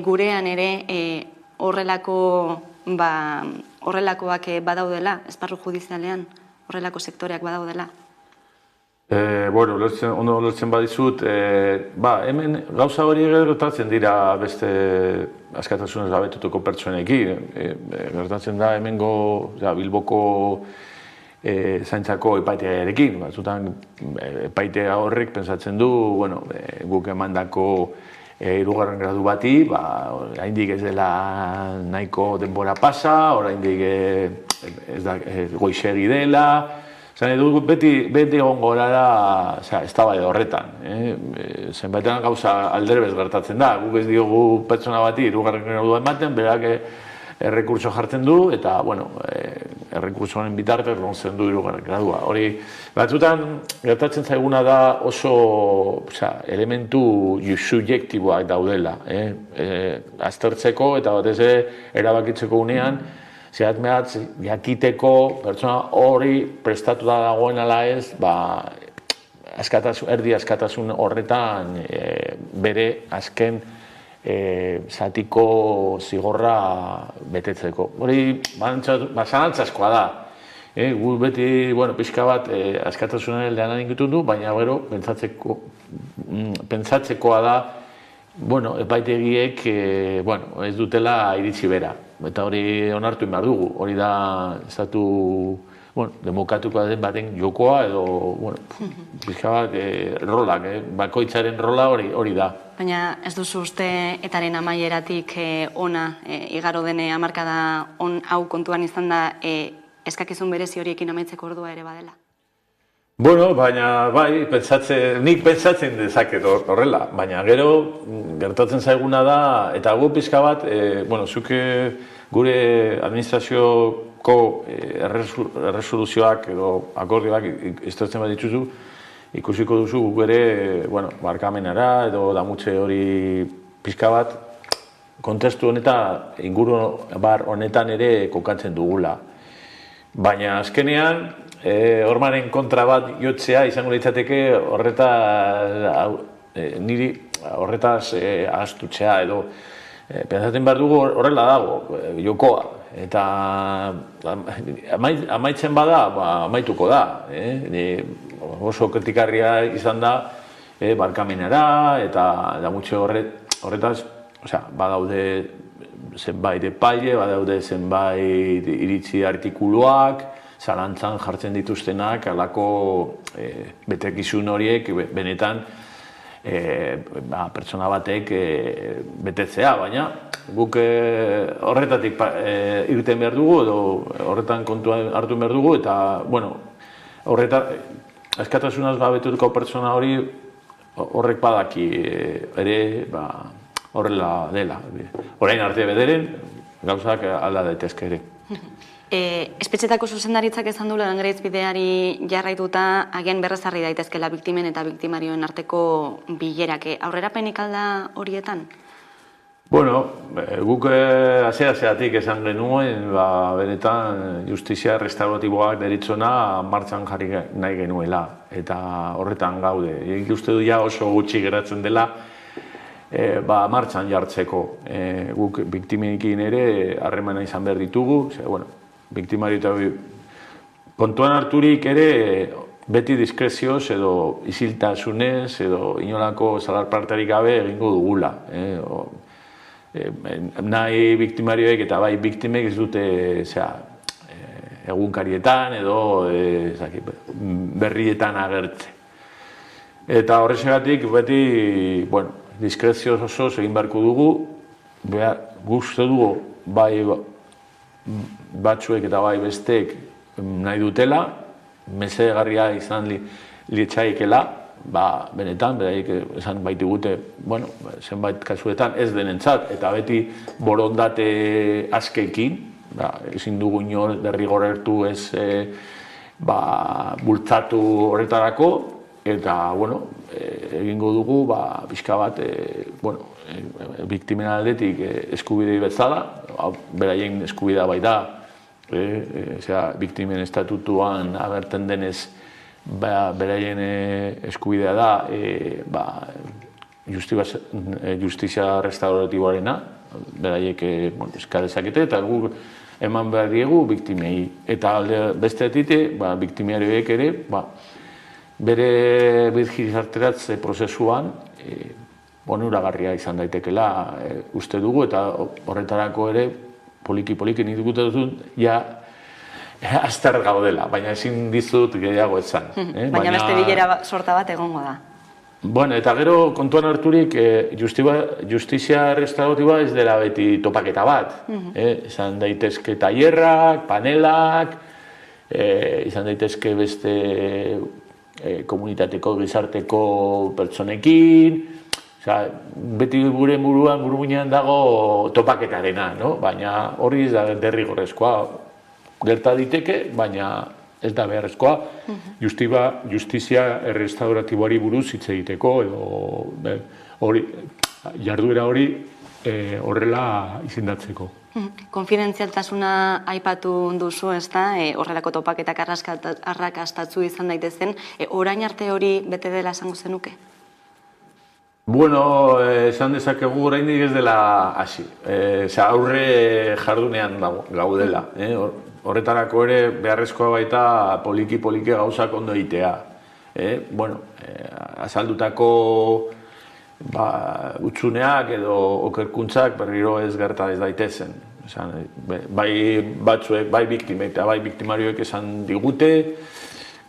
gurean ere horrelakoak badaudela, esparru judizialean, horrelako sektoreak badaudela? Ondo lertzen badizut, hemen gauza hori gertatzen dira beste askatasunez gabetutuko pertsonekin. Gertatzen da hemengo Bilboko zaintzako epaitearekin. Batzutan epaitea horrek pentsatzen du, guk emandako 3. gradu bati, oraindik ez dela nahiko denbora pasa, oraindik goizegi dela. Beti egongo gara eztabaida horretan. Zenbaitean gauza alderebez gertatzen da. Guk ez diogu pertsona bati 3. gradua ematen, berak errekurtso jartzen du, eta, errekurtsoaren bitartez lortzen du 3. gradua. Hori, batzutan gertatzen zaiguna da oso elementu subjektiboak daudela. Aztertzeko eta batez erabakitzeko unean, zehatz jakiteko pertsona hori prestatuta dagoen ala ez, erdi askatasun horretan bere azken zatiko zigorra betetzeko. Hori, zalantzazkoa da. Gu beti, pixka bat askatasunaren lehanan ingitun du, baina gero pentsatzekoa da epaitegiek ez dutela iritsi bera. Eta hori onartu behar dugu. Hori da estatu demokratuko den baten jokoa edo pixka bat rolak, bakoitzaren rola hori da. Baina ez duzu uste etaren amaieratik ona igaro dene hamarkada hau kontuan izan da eskakizun berezi horiekin amaitzeko ordua ere badela? Baina bai, nik pentsatzen dezaket horrela, baina gero gertatzen zaiguna da, eta gu pixka bat, zuke gure administrazioko erresoluzioak edo akordioak iztertzen bat dituzu, ikusiko duzu guk ere, barkamenara edo damutze hori pixka bat, kontestu honetan, inguru honetan ere kokatzen dugula. Baina azkenean, hormaren kontra bat jotzea izango litzateke horretaz ahaztutzea edo pentsatzen behar dugu horrela dago, jokoa. Eta amaitzen bada, amaituko da. Oso kritikarria izan da barkamenera eta damutxe horretaz badaude zenbait epaile, badaude zenbait iritzi artikuluak, zalantzan jartzen dituztenak, halako betekizun horiek benetan pertsona batek betetzea, baina guk horretatik irten behar dugu edo horretan kontuan hartu behar dugu eta askatasunaz gabetuko pertsona hori horrek badaki ere horrela dela. Orain arte bederen, gauzak alda daitezke ere. Espetxetako zuzendaritzak esan du Langrez bideari jarraituta agian berrezarri daitezkela biktimen eta biktimarioen arteko bilerak. Aurrerapenik alda horietan? Bueno, guk hasieratik esan genuen, benetan justizia restauratiboak deritzona martxan jarri nahi genuela, eta horretan gaude. Nik uste du ja oso gutxi geratzen dela martxan jartzeko. Guk biktimenekin ere harremana izan behar ditugu, biktimario eta kontuan harturik ere beti diskrezioz edo isiltasunez edo inolako salarparterik gabe egingo dugula. Nahi biktimarioek eta bai biktimek ez dute egunkarietan edo berrietan agertze. Eta horrexegatik beti diskrezioz osoz egin beharko dugu, guztu dugu bai batzuek eta bai besteek nahi dutela, mesedegarria izan lietxaikela, benetan, beraiek esan baitigute, zenbait kasuetan ez denentzat, eta beti borondate askeekin, ezin dugu inor derrigorrertu ez bultzatu horretarako, eta, egingo dugu, pixka bat, biktimen aldetik eskubidei bezala, beraien eskubidea bai da, biktimen estatutuan agertzen denez, beraien eskubidea da justizia restauratiboarena, beraiek eskadezakete, eta guk eman behar diegu biktimei. Eta bestetik, biktimarioek ere, bere birgizarteratze prozesuan onuragarria izan daitekela uste dugu, eta horretarako ere poliki-poliki nik dut dut, azter gaudela, baina ezin dizut gehiago esan. Baina beste bilera sorta bat egongo da. Eta gero kontuan harturik justizia restauratiboa ez dela beti topaketa bat. Izan daitezke tailerrak, panelak, izan daitezke beste komunitateko, gizarteko pertsonekin, beti gure buruan dago topaketarena, baina hori ez da derrigorrezkoa. Gerta diteke, baina ez da beharrezkoa justizia restauratiboari buruz hitz egiteko, edo jarduera hori horrela izendatzeko. Konfidentzialtasuna aipatu duzu, ez da, horrelako topaketak arrakastatzu izan daitezen, orain arte hori bete dela esango zenuke? Esan dezakegu oraindik ez dela hasi. Aurre jardunean gaudela. Horretarako ere beharrezkoa baita poliki-poliki gauzak ondo egitea. Azaldutako utzuneak edo okerkuntzak berriro ez gerta ez daitezen. Bai batzuek, bai biktimek eta bai biktimarioek esan digute,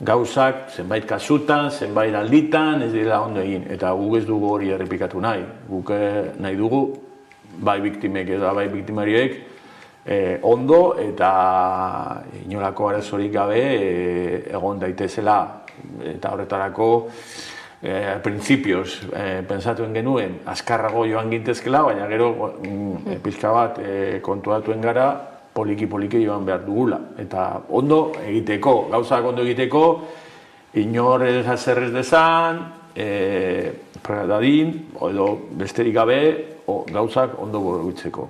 gauzak zenbait kasutan, zenbait alditan ez dira ondo egin. Eta guk ez dugu hori errepikatu nahi. Guk nahi dugu, bai biktimek eta bai biktimarioek, ondo eta inolako arazorik gabe egon daitezela. Eta horretarako printzipioz pentsatuen genuen azkarrago joan gintezkela, baina gero pixka bat kontuatuen gara poliki-poliki joan behar dugula. Eta ondo egiteko, gauzak ondo egiteko, inor ez azerrez dezan, dadin, edo besterik gabe, gauzak ondo goruitzeko.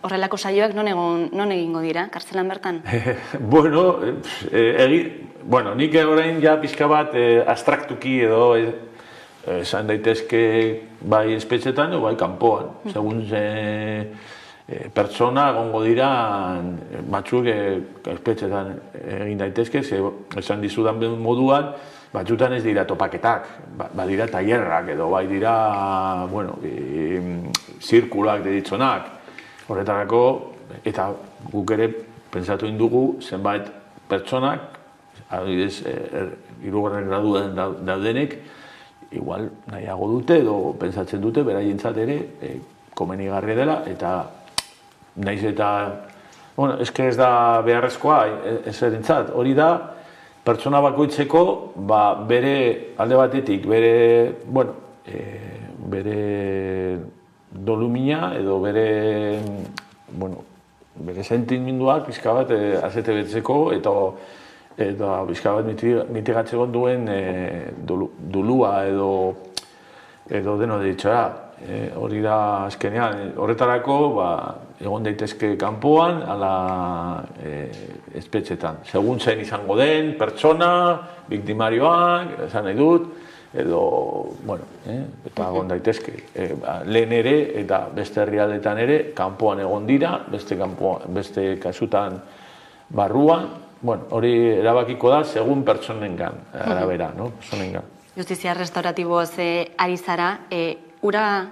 Horrelako saioak non egingo dira, kartzelan bertan? Nik orain ja pixka bat abstraktuki edo esan daitezke bai espetxetan edo bai kanpoan. Segun pertsona egongo dira batzuk espetxetan egin daitezke, esan dizudan moduan, batzutan ez dira topaketak, badira tailerrak edo bai dira zirkulak deritzonak. Horretarako, eta guk ere pentsatu indugu zenbait pertsonak, adibidez, hirugarren graduan daudenek, igual nahiago dute edo pentsatzen dute beraientzat ere komenigarria dela, eta naiz eta, eske ez da beharrezkoa ezerintzat, hori da pertsona bakoitzeko bere alde batetik, bere dolumina edo bere sentimenduak pixka bat azete betzeko eta pixka bat mitigatzeko duen dulua edo deno ditxara. Hori da azkenean, horretarako egon daitezke kanpoan ala espetxetan. Segun zein izango den, pertsona, biktimarioak, esan nahi dut, edo, eta egon daitezke. Lehen ere eta beste herrialdetan ere, kanpoan egon dira, beste kasutan barruan, hori erabakiko da segun pertsonengan, arabera, pertsonengan. Justizia restauratiboz ari zara, ura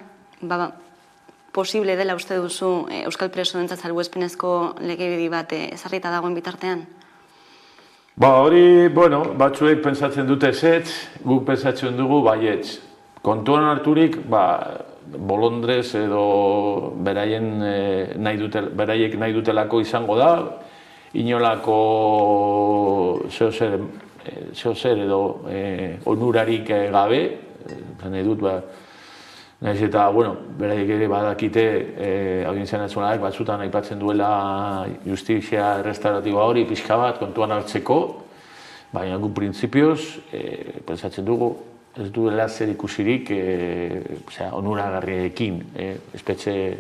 posible dela uste duzu Euskal Presoentzat salbuespenezko legedi bat ezarrita dagoen bitartean? Hori, batzuek pentsatzen dute ezetz, guk pentsatzen dugu baietz. Kontuan harturik, bolondrez edo beraiek nahi dutelako izango da, inolako zeozer edo onurarik gabe, nahi dut, nahiz eta, beraiek ere badakite Audientzia Nazionalak batzutan aipatzen duela justizia restauratiboa hori pixka bat kontuan hartzeko, baina gu printzipioz, pentsatzen dugu, ez duela zer ikusirik onuragarriekin, espetxe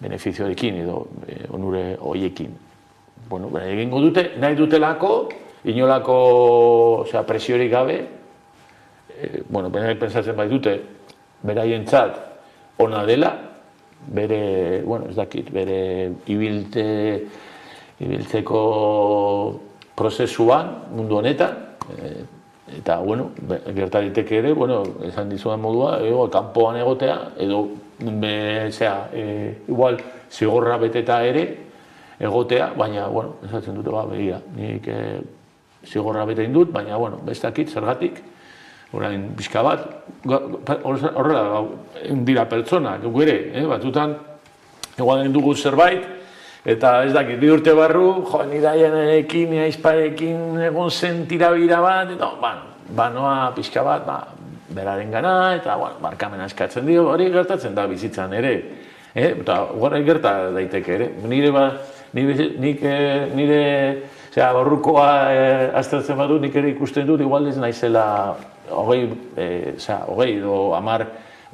benefizioekin edo onure horiekin. Beraiek egingo dute, nahi dutelako, inolako presiorik gabe, beraiek pentsatzen bai dute, beraientzat ona dela, bere, ez dakit, bere ibiltzeko prozesuan mundu honetan, eta, gertariteke ere, esan dizudan modua, kanpoan egotea, edo, igual, zigorra beteta ere, egotea, baina, esatzen dute, begira, nik zigorra bete indut, baina, ez dakit, zergatik, orain, pixka bat, horrela dira pertsona, guk ere, batutan, egualen dugu zerbait, eta ez dakit, 2 urte barru, nidaianekin, aizparekin egon zen tirabira bat, eta, noa pixka bat, beraren gana, eta, barkamena eskatzen dio, hori gertatzen da bizitzan ere, eta hori gerta daiteke ere, nire barrukoa aztertzen badu, nik ere ikusten dut, igual ez naizela 20 edo 10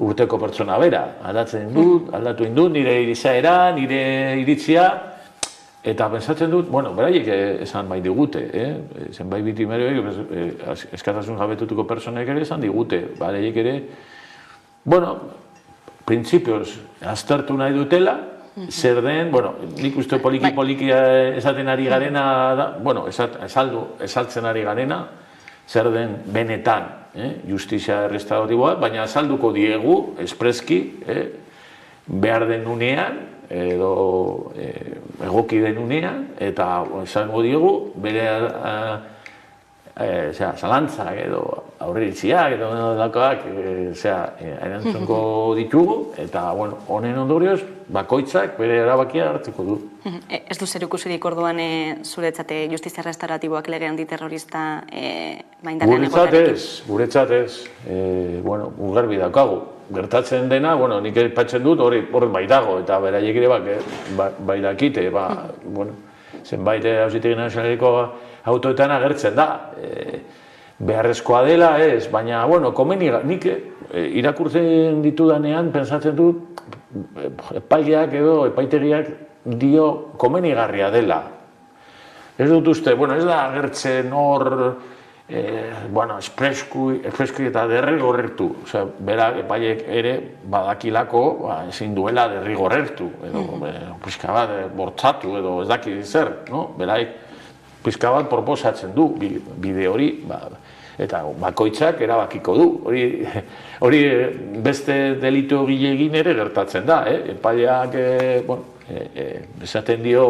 urteko pertsona bera. Aldatu indut, nire irizaera, nire iritzia, eta pensatzen dut, beraiek esan bai digute, zenbait biktimarioek, eskatasun jabetutuko personek ere esan digute, beraiek ere, printzipioz, aztertu nahi dutela, zer den, nik uste poliki esaten ari garena, esaltzen ari garena, zer den benetan justizia restauratiboa, baina azalduko diegu, espreski, behar den unean, edo egoki den unean, eta esango diegu, bere zalantzak edo aurreritziak edo dakoak erantzunko ditugu, eta honen ondorioz, bakoitzak bere erabakia hartzeko du. Ez du zer ikusirik orduan zuretzate justizia restauratiboak lege antiterrorista indarrean egotarekin? Guretzat ez. Garbi daukagu. Gertatzen dena, nik aipatzen dut, hori bai dago, eta beraiek ere bai dakite, zenbait Auzitegi Nazionaleko autoetan agertzen da. Beharrezkoa dela ez, baina, nik irakurtzen ditudanean, pentsatzen dut, epaileak edo epaitegiak dio komenigarria dela. Ez dut uste, ez da agertzen hor, espreski eta derrigorrertu. Berak epaileek ere badakilako ezin duela derrigorrertu, edo pixka bat bortzatu, edo ez dakit zer, beraik pixka bat proposatzen du bide hori, eta bakoitzak erabakiko du. Hori beste delitu gilegin ere gertatzen da, epaileak esaten dio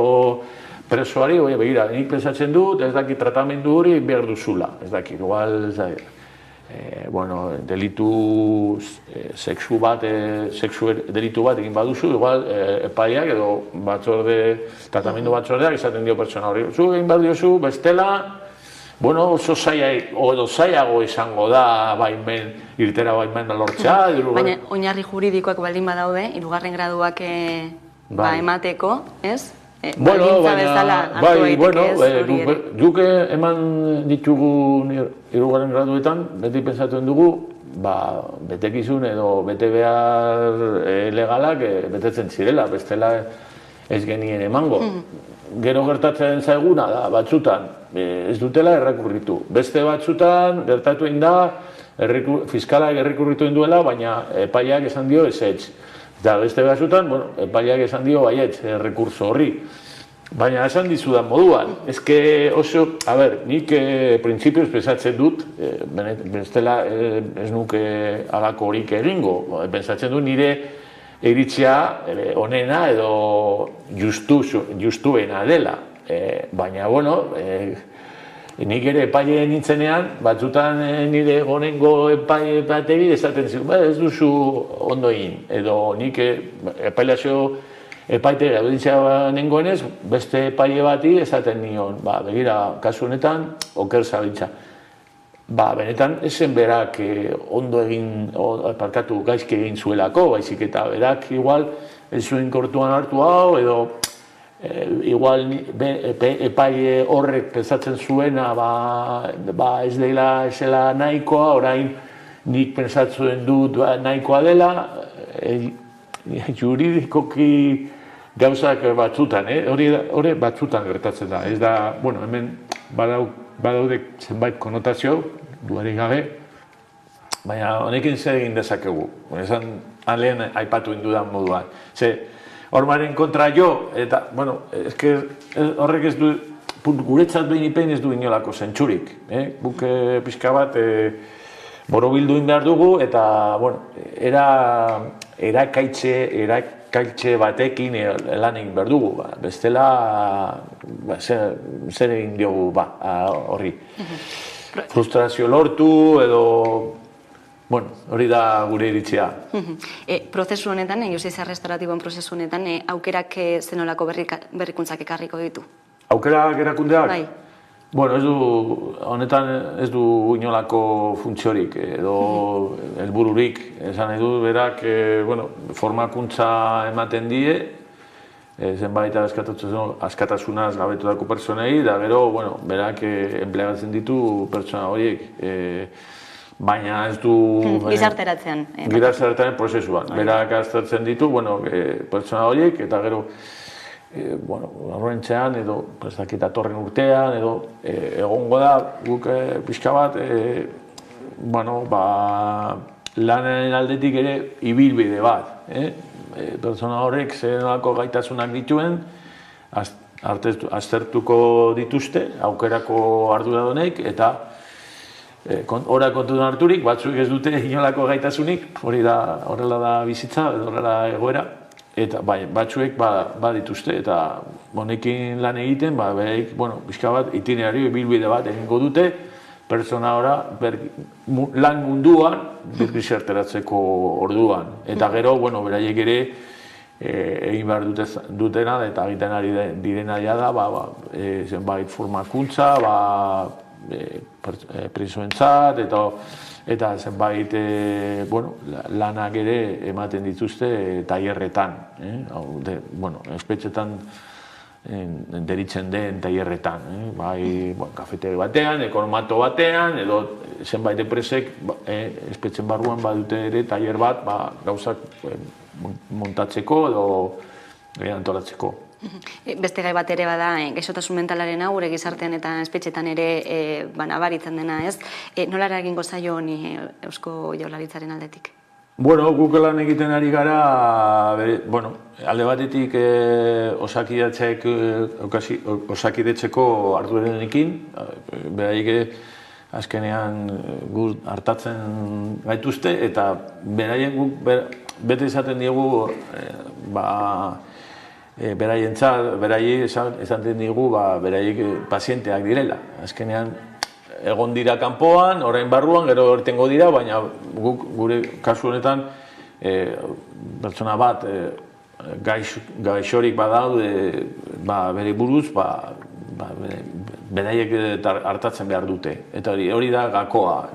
presoari, begira, nik pensatzen dut, ez dakit tratamendu hori behar duzula, ez dakit, igual, delitu sexu delitu bat egin baduzu, igual, epaileak edo tratamendu batzordeak esaten dio pertsona hori, zu egin badiozu, bestela, bueno, oso zailago izango da irtera baimen lortzea. Baina oinarri juridikoak baldin badaude, 3. graduak emateko, ez? Baldintza bezala hartu daiteke ez hori ere. Guk eman ditugu 3. graduetan, beti pentsatuen dugu, betekizun edo bete behar legalak betetzen zirela, bestela ez genien emango. Gero gertatzen zaiguna da, batzutan, ez dutela errekurritu. Beste batzutan gertatu egin da, fiskalak errekurritu egin duela, baina epaileak esan dio ezetz. Eta beste batzutan, epaileak esan dio baietz, errekurso horri. Baina esan dizudan moduan, oso, nik printzipioz pensatzen dut, bestela ez nuke halako horik egingo, pensatzen dut nire iritzia onena edo justuena dela. Baina, nik ere epaile nintzenean, batzutan nire gonengo epaile bategi esaten ziren, ez duzu ondo egin, edo nik epaite gauditzea nengoenez, beste epaile bati esaten nion, begira, kasu honetan, oker zabiltza. Benetan, ezen berak ondo egin, gaizki egin zuelako, baizik eta berak igual ez zuen kortuan hartu hau, edo igual epaile horrek pensatzen zuena ez dela esela nahikoa, orain nik pensatzen dut nahikoa dela, juridikoki gauzak batzutan, hori batzutan gertatzen da. Ez da, hemen badaude zenbait konotazio, duarik gabe, baina honekin zer egin dezakegu. Esan, lehen aipatu indudan moduan. Hormaren kontra jo, eta, horrek ez du, guretzat behin ipein ez du inolako zentsurik. Guk pixka bat borobildu behar dugu, eta, erakaitxe batekin lan egin behar dugu. Bestela, zer egin diogu horri. Frustrazio lortu, edo... hori da gure iritzia. Prozesu honetan, justizia restauratiboen prozesu honetan, aukerak zenolako berrikuntzak ekarriko ditu? Aukerak erakundeak? Bai. Honetan ez du inolako funtziorik edo helbururik. Esan nahi du, berak formakuntza ematen die, zenbait askatasunaz gabetutako pertsonei, da gero, berak enplegatzen ditu pertsona horiek. Baina ez du... Gizarteratzean. Gizarteratzean prozesuan. Berak aztertzen ditu, pertsona horiek, eta gero, horrentzean, edo, prestaketa torren urtean, edo, egongo da, guk pixka bat, lanen aldetik ere, ibilbide bat. Pertsona horrek zenolako gaitasunak dituen, aztertuko dituzte, aukerako arduradunek, eta hora kontuan harturik, batzuk ez dute inolako gaitasunik, horrela da bizitza, horrela egoera, eta batzuek badituzte, eta honekin lan egiten, bereik, pixka bat, itinerario, ibilbide bat egingo dute, pertsona lan munduan, birgizarteratzeko orduan. Eta gero, beraiek ere, egin behar dutena, eta egiten ari direna da, zenbait formakuntza, presoentzat, eta zenbait lanak ere ematen dituzte tailerretan, espetxetan deritzen den tailerretan, kafetegi batean, ekonomato batean, edo zenbait enpresek espetxen barruan badute ere tailer bat gauzak montatzeko edo antolatzeko. Beste gai bat ere bada, gaixotasun mentalaren gure gizartean eta espetxetan ere nabaritzen dena, ez? Nola eragingo zaio honi Eusko Jaurlaritzaren aldetik? Guk lan egiten ari gara, alde batetik osakidetzeko ardurarekin, beraiek azkenean guk hartatzen gaituzte, eta beraien guk bete izaten diegu beraiek esaten digu beraiek pazienteak direla. Azkenean egon dira kanpoan, orain barruan, gero ertengo dira, baina gure kasu honetan pertsona bat gaixorik badaude bere buruz, beraiek hartatzen behar dute. Eta hori da gakoa.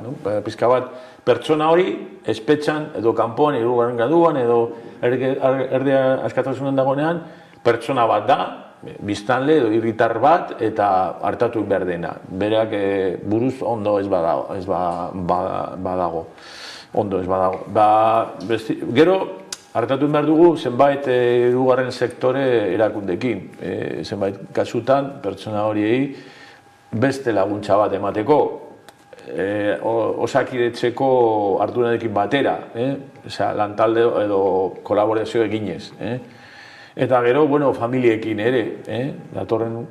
Pizka bat, pertsona hori espetxan edo kanpoan, hirugarren graduan edo erdia askatasunen dagoenean, pertsona bat da, biztanle edo hiritar bat eta hartatu behar dena. Berak buruz ondo ez badago. Ondo ez badago. Gero, hartatu behar dugu zenbait hirugarren sektore erakundekin. Zenbait kasutan, pertsona horiei beste laguntza bat emateko, Osakidetzeko ardurarekin batera, lantalde edo kolaborazio eginez. Eta gero, familiekin ere, datorren,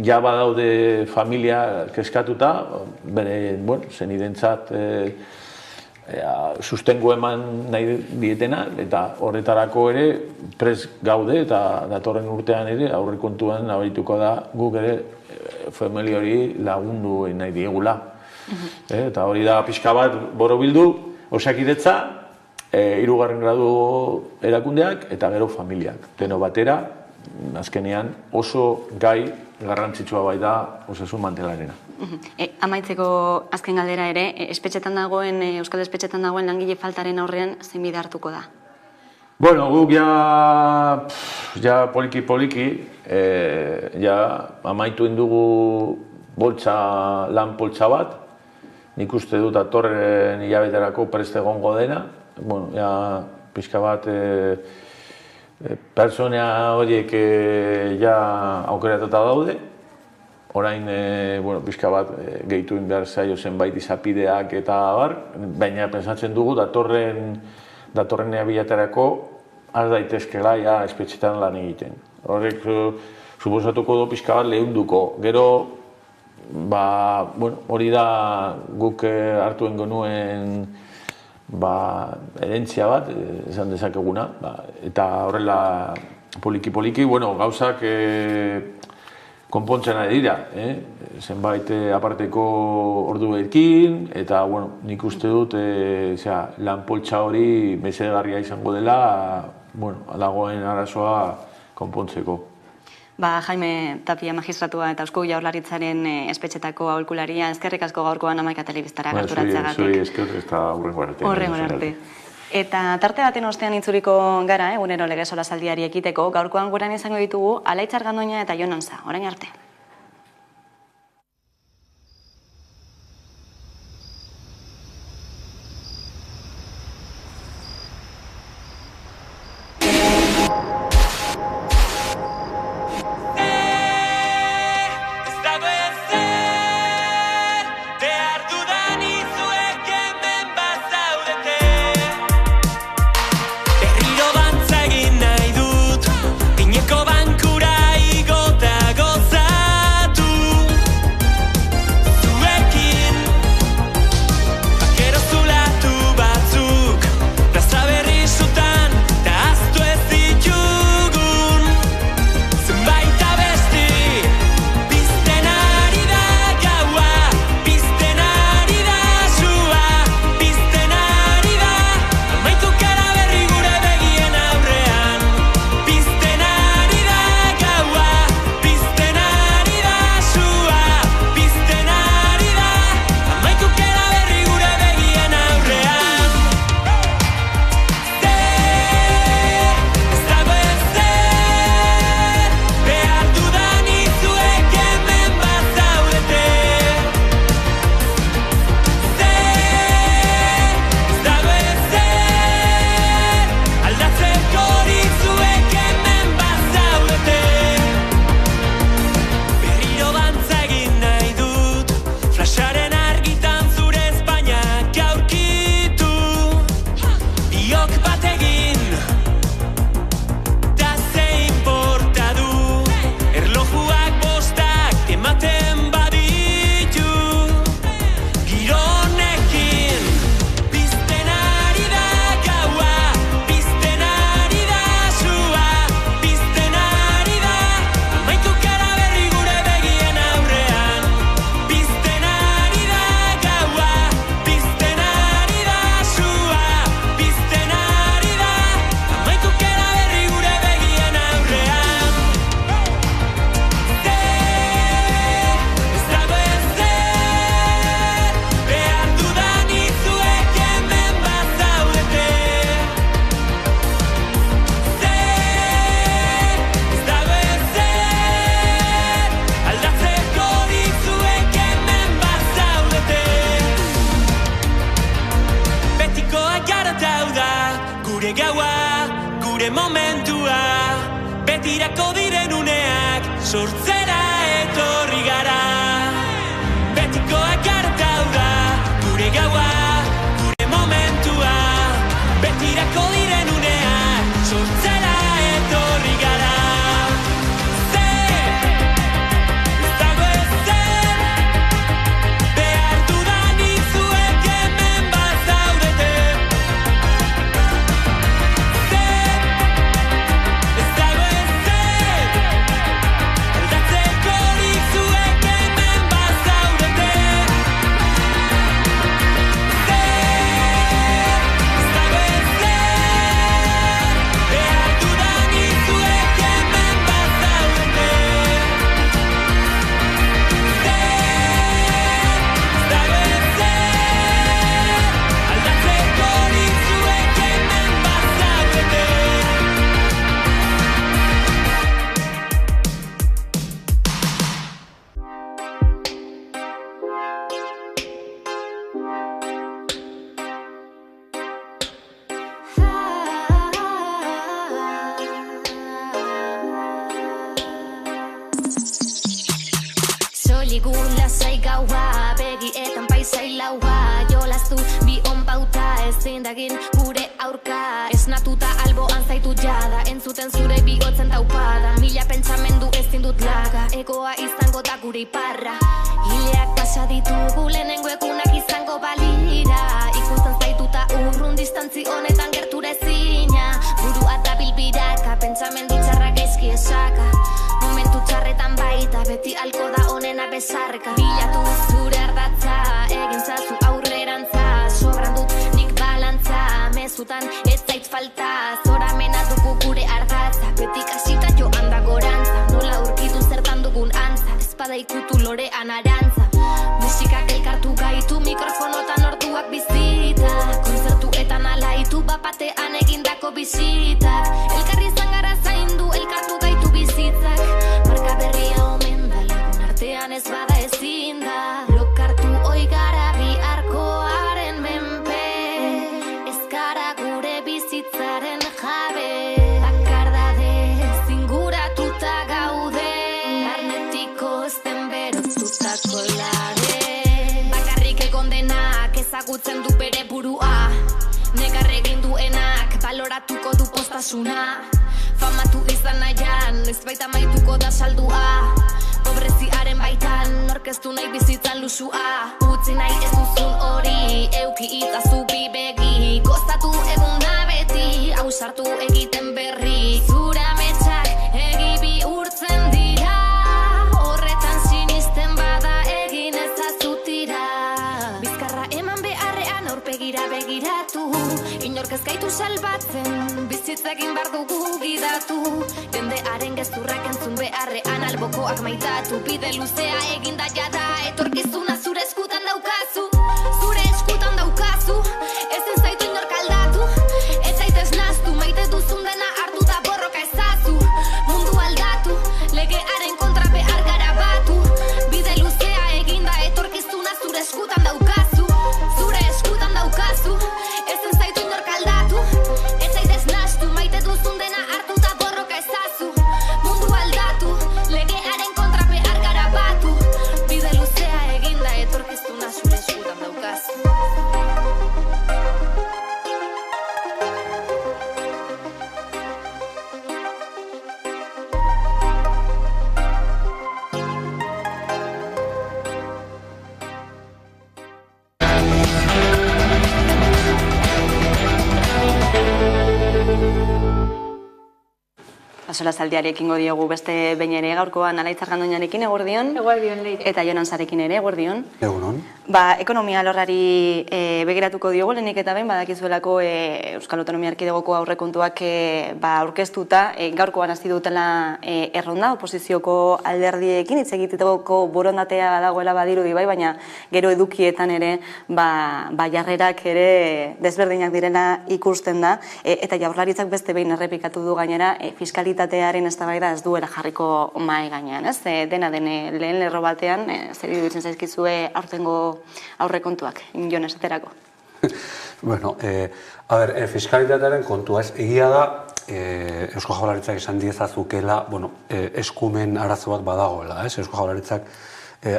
ja badaude familia keskatuta, bere, zenidentzat sustengo eman nahi dietena, eta horretarako ere prest gaude, eta datorren urtean ere, aurrekontuan nabarituko da guk ere familia hori lagundu nahi diegula. Eta hori da pixka bat borobildu, Osakidetza, hirugarren gradu erakundeak eta gero familiak. Deno batera, azkenean oso gai garrantzitsua bai da osasun mantelarena. Amaitzeko azken galdera ere, espetxetan dagoen, Euskal Espetxetan dagoen langile faltaren aurrean zein bide hartuko da? Bueno, guk ja poliki-poliki, ja amaitu indugu lan poltsa bat, nik uste dut atorren hilabeterako prest egongo dena, ja pixka bat pertsona horiek ja aukeratuta daude, orain pixka bat gehitu behar zaio zenbait izapideak eta bar, baina pensatzen dugu datorren bilaterako az daitezkela espetxetan lan egiten. Horrek suposatuko du pixka bat lehunduko. Gero, hori da guk hartuen genuen herentzia bat, esan dezakeguna, eta horrela poliki-poliki, gauzak konpontzen ari dira, zenbait aparteko orduekin, eta nik uste dut lan poltsa hori mesedegarria izango dela, dagoen arazoa konpontzeko. Jaime Tapia magistratua eta Eusko Jaurlaritzaren espetxetako aholkularia, eskerrik asko gaurkoan Hamaika Telebistara gerturatzeagatik. Zuri eskerrik eta hurrengo arte. Eta tarte baten ostean itzuriko gara, egunero lege solasaldiari ekiteko, gaurkoan gurean izango ditugu Alaitz Argandoña eta Jon Antza. Orain arte. Bankura igota goza gure gaua, gure momentua, betirako diren uneak, sortzera etorri gara. Betikoak hartau da, gure gaua, gure momentua, betirako diren uneak, sortzera etorri gara. Gula zaigaua, begietan paisailaua, jolaztu bi onbauta ezin dagin gure aurka. Esnatuta alboan zaitu jada, entzuten zure bihotzen taupada. Mila pentsamendu ezin dut laga, egoa izango da gure iparra. Hileak pasa ditugu lehenengo egunak izango balira. Ikusten zaituta urrun distantzi honetan gertura ezina. Burua eta bilbiraka, pentsamendu txarrak gaizki esaka. Momentu txarretan baita, beti alko da onena bezarka. Bilatu zure ardatza, egin zazu aurrerantza. Sobran dut nik balantza, mezutan ez zait falta. Zoramena dugu gure ardatza, beti kasita joan da gorantza. Nola urkitu zertan dugun antza, espada ikutu lorean arantza. Musikak elkartu gaitu, mikrofonotan orduak bizita. Kontzertuetan alaitu, bapatean egindako bisitak. Elkarri zangara zaindu, elkartu gaitu bizitzak. Marka berria omen da, lagun artean ez bada ezin da. Lokartu oigara biharkoaren menpe, ez gara gure bizitzaren jabe. Bakardadez inguratuta gaude, arnetiko ezten berotutako labe. Bakarrik egondenak ezagutzen du bere burua, negar egin duenak baloratuko du postasuna. Famatu izan nahian, ez baita maituko da saldua. Pobreziaren baitan, orkestu nahi bizitzan lusua. Utzi nahi ez duzun hori, euki itazu bibegi. Gozatu egun da beti, ausartu egiten berri. Zure ametsak egibi urtzen dira, horretan sinisten bada egin ezazutira. Bizkarra eman beharrean aurpegira begiratu, inork ez gaitu salbatzen, bizitzekin bar dugu gidatu. Jendearen gezurrak entzun beharrean albokoak maitatu. Bide luzea eginda jada, etorkizuna zure eskutan daukazu. Zure eskutan daukazu, ezin zaitu inork aldatu. Ez zaitez naztu, maite duzun dena hartu da borroka ezazu. Mundu aldatu, legearen kontra behar gara batu. Bide luzea eginda, etorkizuna zure eskutan daukazu. Zure eskutan daukazu, ezin zaitu inork aldatu. Ez zaitez naztu, maite duzun dena hartu da borroka ezazu. Mundu aldatu, legearen kontra behar gara batu. Bide luzea eginda, etorkizuna zure eskutan daukazu. Asola zaldiari ekingo diogu beste behin ere gaurkoan Alaitzar Gandoinarekin eguerdion. Eguerdion Leire. Eta Jonan Sarekin ere eguerdion. Egunon. Ekonomia alorrari begiratuko diogu lehenik eta behin badakizuelako Euskal Autonomia Erkidegoko aurrekontuak aurkeztuta gaurkoan hasi dutela erronda oposizioko alderdiekin hitz egiteko borondatea dagoela badirudi bai, baina gero edukietan ere jarrerak ere desberdinak direla ikusten da eta Jaurlaritzak beste behin errepikatu du gainera fiskalitatearen eztabaida ez duela jarriko mahai gainean, ez? Dena den lehen lerro batean zer iruditzen zaizkizue aurtengo aurrekontuak, Jon esaterako? Bueno, fiskalitatearen kontua ez, egia da, Eusko Jaurlaritzak esan diezazukela, eskumen arazo bat badagoela, ez? Eusko Jaurlaritzak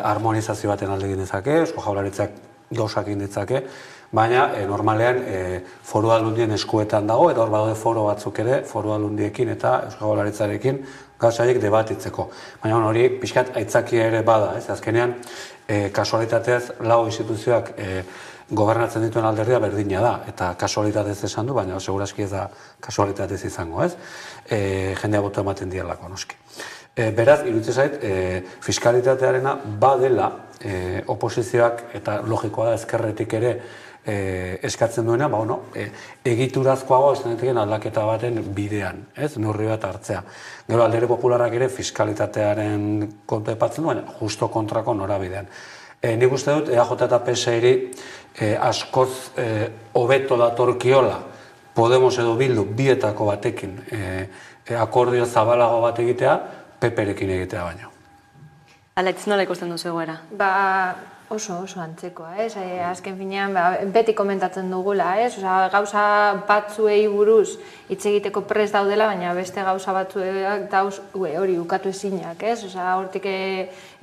harmonizazio baten alde egin dezake, Eusko Jaurlaritzak gauzak egin ditzake, baina normalean foru aldundien eskuetan dago, eta hor badaude foro batzuk ere, foru aldundiekin eta Eusko Jaurlaritzarekin gauzaiek debatitzeko. Baina hori pixkat aitzakia ere bada, ez? Azkenean, kasualitateaz lau instituzioak gobernatzen dituen alderdia berdina da, eta kasualitatez esan du, baina seguraski ez da kasualitatez izango, ez? Jendea boto ematen dialako, noski. Beraz, iruditzen zait, fiskalitatearena badela oposizioak, eta logikoa da ezkerretik ere eskatzen duena, egiturazkoago ez deneteken aldaketa baten bidean, ez? Neurri bat hartzea. Gero Alderdi Popularrak ere fiskalitatearen kontu epatzen duen, justo kontrako norabidean. Nik uste dut, EAJ eta PSI-ri askoz hobeto datorkiola Podemos edo Bildu bietako batekin akordio zabalago bat egitea, PP-rekin egitea baino. Alaitz, nola ikusten duzu egoera? Oso antzekoa, ez? Azken finean, beti komentatzen dugula, ez? Gauza batzuei buruz hitz egiteko prest daudela, baina beste gauza batzuek dauz hori ukatu ezinak, ez? Hortik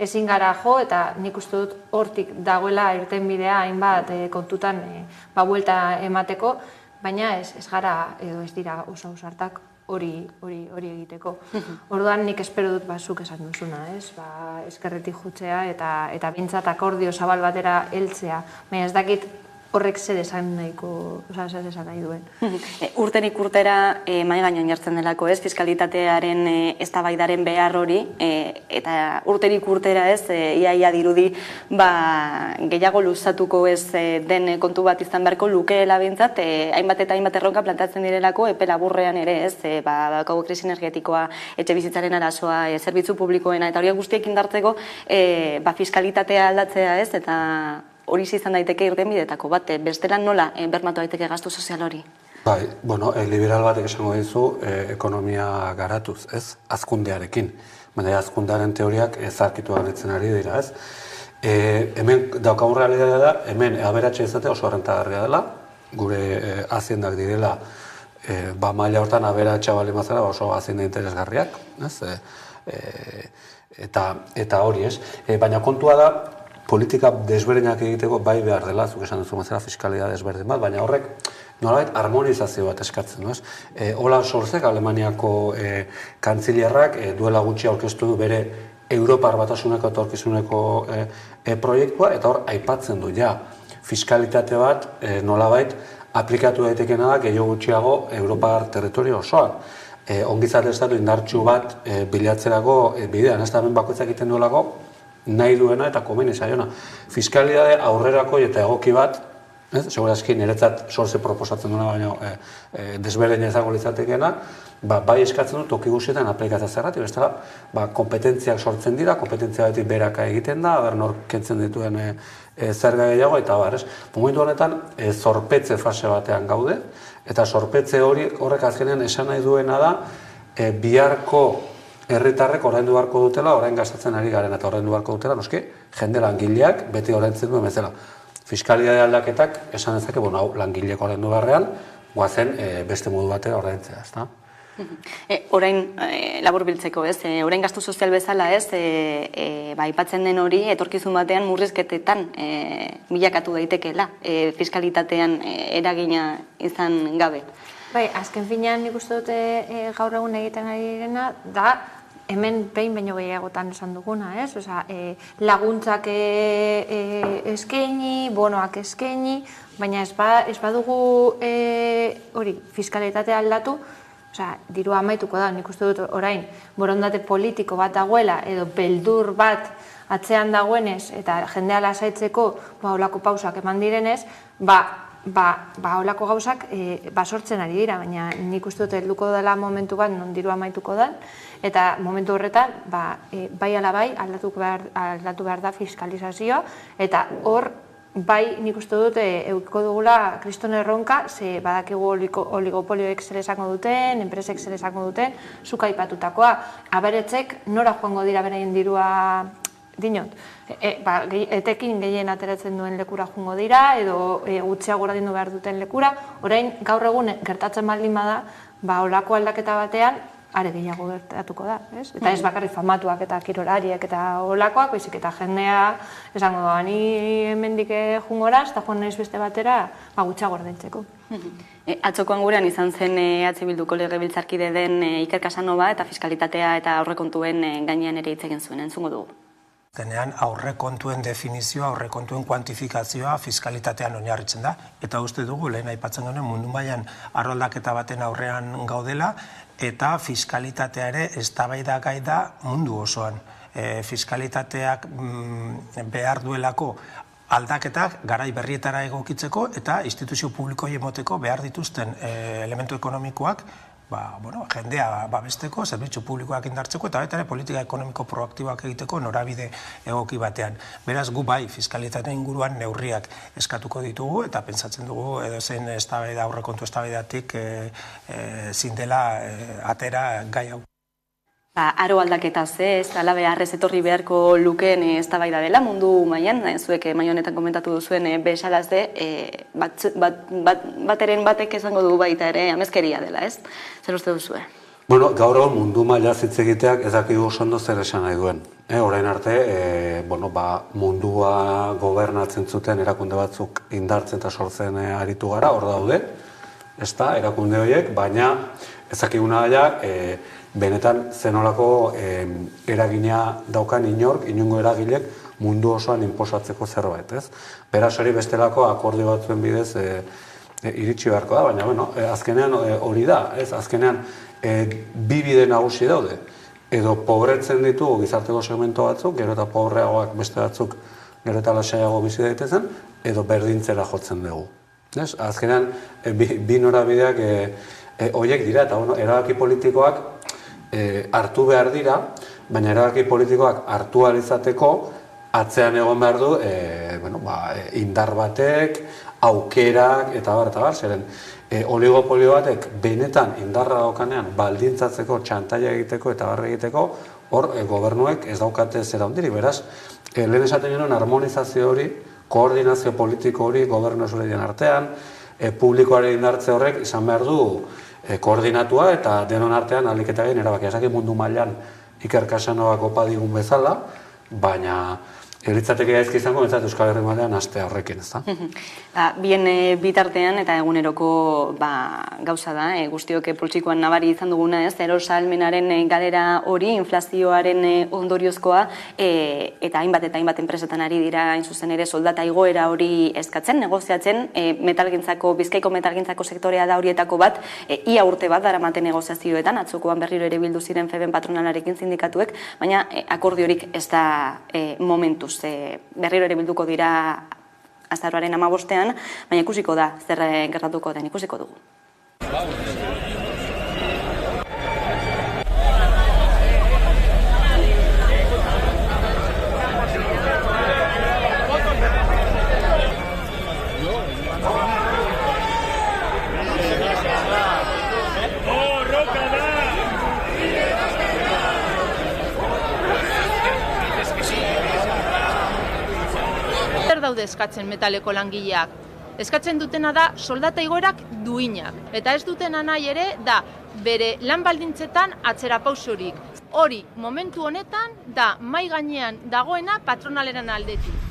ezin gara jo, eta nik uste dut hortik dagoela irtenbidea hainbat kontutan buelta emateko, baina ez gara, edo ez dira oso ausartak hori egiteko. Orduan nik espero dut zuk esan duzuna, ez? Ezkerretik jutzea eta bintzat akordio zabal batera heltzea. Baina ez dakit horrek zer esan nahi duen. Urterik urtera mahai gainean jartzen delako, ez? Fiskalitatearen eztabaidaren behar hori, eta urterik urtera, ez? Ia dirudi gehiago luzatuko ez den kontu bat izan beharko lukeela bintzat, hainbat eta hainbat erronka plantatzen direlako epe laburrean ere, ez? Daukagu krisi energetikoa, etxe bizitzaren arazoa, zerbitzu publikoena, eta horiek guztiek indartzeko fiskalitatea aldatzea, ez? Eta hori izan daiteke irtenbideetako bat, bestelan nola bermatu daiteke gastu sozial hori? Liberal batek esango dizu ekonomia garatuz, ez? Hazkundearekin. Baina hazkundearen teoriak zarkitu galetzen ari dira, ez? Hemen daukagun realitatea da, hemen aberatsa izatea oso errentagarria dela, gure haziendak direla, maila hortan aberatsa bali mazara oso hazienda interesgarriak, ez? Eta hori, ez? Baina kontua da, politika desberdinak egiteko bai behar dela, zuk esan duzu mazera fiskalidad desberdin bat, baina horrek nolabait harmonizazio bat eskatzen, ez? Olaf Scholzek, Alemaniako kantziliarrak duela gutxi aurkeztu du bere Europar Batasuneko etorkizuneko proiektua, eta hor aipatzen du fiskalitate bat nolabait aplikatu daitekena da gehiago gutxiago Europar territorio osoan. Ongizate estatu indartsu bat bilatzerako bidean, ez da hemen bakoitzak egiten duelako nahi duena eta komeni zaiona. Fiskalidade aurrerako eta egoki bat, segurazki niretzat sorze proposatzen duena, baina desberdina izango litzatekeena, bai eskatzen du toki guztietan aplikatzea zergatik, bestela kompetentziak sortzen dira, kompetentzia betik beraka egiten da, aber nor kentzen dituen zerga gehiago, eta momentu honetan zorpetze fase batean gaude, eta zorpetze horrek azkenean esan nahi duena da, biharko herritarrek oraindu beharko dutela, orain gastatzen ari garen eta oraindu beharko dutela, noski, jende langileak beti oraintzen duen bezala. Fiskalidade aldaketak esan dezake, langileak oraindu beharrean, goazen beste modu batera oraintzea, ezta? Orain labur biltzeko, ez? Orain gastu sozial bezala, ez? Aipatzen den hori, etorkizun batean murrizketetan bilakatu daitekeela, fiskalitatean eragina izan gabe. Azken finean nik uste dute gaur egun egiten ari direna, da hemen behin baino gehiagotan esan duguna, ez? Laguntzak eskaini, bonoak eskaini, baina ez badugu hori fiskalitatea aldatu, dirua amaituko da, nik uste dut orain borondate politiko bat dagoela edo beldur bat atzean dagoenez eta jendea lasaitzeko holako pausak eman direnez, holako gauzak sortzen ari dira, baina nik uste dut helduko dela momentu bat non dirua amaituko da, eta momentu horretan bai ala bai aldatu behar da fiskalizazioa, eta hor bai nik uste dut eukiko dugula kriston erronka, ze badakigu oligopolioek zer esango duten, enpresek zer esango duten, zuk aipatutakoa. Aberetzek nora joango dira beraien dirua dinot, etekin gehien ateratzen duen lekura jungo dira, edo gutxiago ordaindu behar duten lekura, orain gaur egun gertatzen baldin bada, olako aldaketa batean, are gehiago gertatuko da, ez? Eta ez bakarrik famatuak eta kirolariak eta olakoak, baizik eta jendea, esango doa, ni hemendik jungoraz, eta joan naiz beste batera, gutxiago ordaintzeko. Atzokoan gurean izan zen EH Bilduko legebiltzarkide den Iker Casanova eta fiskalitatea eta aurrekontuen gainean ere hitz egin zuen, entzungo dugu. Denean aurrekontuen definizioa, aurrekontuen kuantifikazioa fiskalitatean oinarritzen da. Eta uste dugu, lehen aipatzen genuen mundu mailan arroldaketa baten aurrean gaudela, eta fiskalitatea ere eztabaidagai da mundu osoan. Fiskalitateak behar duelako aldaketak garai berrietara egokitzeko eta instituzio publikoi emoteko behar dituzten elementu ekonomikoak jendea babesteko, zerbitzu publikoak indartzeko eta baita ere politika ekonomiko proaktiboak egiteko norabide egoki batean. Beraz, gu bai, fiskalitatea inguruan neurriak eskatuko ditugu eta pentsatzen dugu edozein eztabaida aurrekontu eztabaidatik ezin dela atera gai hau. Aro aldaketaz, ez ala beharrez etorri beharko lukeen eztabaida dela mundu mailan, zuek maila honetan komentatu duzuen bezalaz bateren batek esango du baita ere amezkeria dela, ez? Zer uste duzue? Bueno, gaur egun mundu maila hitz egiteak ez dakigu oso ondo zer esan nahi duen. Orain arte, mundua gobernatzen zuten erakunde batzuk indartzen eta sortzen aritu gara, hor daude, ez da, erakunde horiek, baina ez dakiguna da, benetan zenolako eragina daukan inongo eragilek mundu osoan inposatzeko zerbait, ez? Beraz, hori bestelako akordio batzuen bidez iritsi beharko da, baina, azkenean hori da, ez? Azkenean, bi bide nagusi daude, edo pobretzen ditugu gizarteko segmento batzuk, gero eta pobreagoak beste batzuk gero eta lasaiago bizi daitezen, edo berdintzera jotzen dugu. Azkenean, bi norabideak horiek dira, eta erabaki politikoak hartu behar dira, baina erabaki politikoak hartu ahal izateko atzean egon behar du indar batek, aukerak, eta bar, zeren oligopolio batek benetan indarra daukanean baldintzatzeko, txantaia egiteko eta barra egiteko, hor gobernuek ez daukate zera hondirik, beraz, lehen esaten genuen harmonizazio hori, koordinazio politiko hori gobernu esberdinen artean, publikoaren indartze horrek izan behar du koordinatua eta denon artean ahalik eta gehien erabakia. Ezakit mundu mailan Iker Casanova kopa digun bezala, baina Elitzateke gaizki izango, ez Euskal Herri mailan astea horrekin, ez da? Bien bitartean eta eguneroko gauza da, guztiok poltsikoan nabari izan duguna, ez, erosahalmenaren galera hori, inflazioaren ondoriozkoa, eta hainbat enpresetan ari dira, hain zuzen ere, soldata igoera hori eskatzen, negoziatzen, Bizkaiko metalgintzako sektorea da horietako bat, ia urte bat daramaten negoziazioetan, atzokoan berriro ere bildu ziren FEBEN patronalarekin sindikatuek, baina akordiorik ez da momentuz. Berriro ere bilduko dira azaroaren 15ean, baina ikusiko da, zer gertatuko den, ikusiko dugu. Daude eskatzen metaleko langileak. Eskatzen dutena da soldata igoerak duinak. Eta ez dutena nahi ere da bere lan baldintzetan atzera pausorik. Hori momentu honetan da mahai gainean dagoena patronaleren aldetik.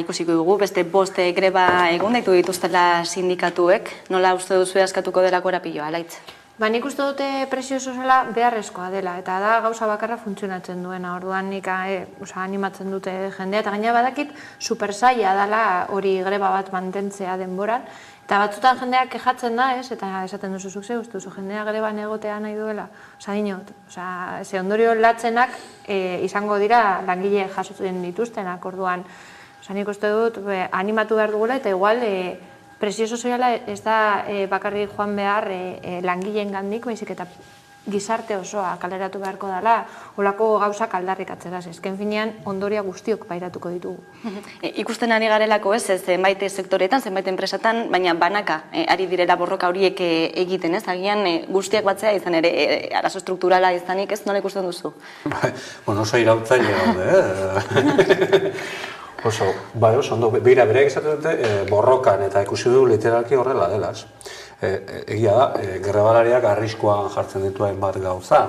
Ikusiko dugu, beste 5 greba egun daitu dituztela sindikatuek, nola uste duzu askatuko delako erapilloa, Alaitz? Nik uste dute presio soziala beharrezkoa dela, eta da gauza bakarra funtzionatzen duena, orduan nik animatzen dute jendea, eta gaina badakit supersaia dela hori greba bat mantentzea denboran, eta batzutan jendeak kejatzen da, eta esaten duzu zuk ze guztu, jendea greban egotea nahi duela, dinot, ze ondorio latzenak izango dira langile jasotzen dituztenak, orduan, nik uste dut animatu behar dugula, eta igual presio soziala ez da bakarrik joan behar langileen gandik, baizik eta gizarte osoa kaleratu beharko dela, olako gauzak aldarrikatzera, ezken finean ondoria guztiok pairatuko ditugu. Ikusten ari garelako zenbait sektoretan, zenbait enpresatan, baina banaka ari direla borroka horiek egiten, agian guztiak batzea izan ere, arazo strukturala izanik, ez nola ikusten duzu? Oso irautzaile gaude, Oso, ondo, beira, bereak esaten dute borrokan eta ikusi du literalki horrela delaz. Egia da, grebalariak arriskoan jartzen ditu hainbat gauza,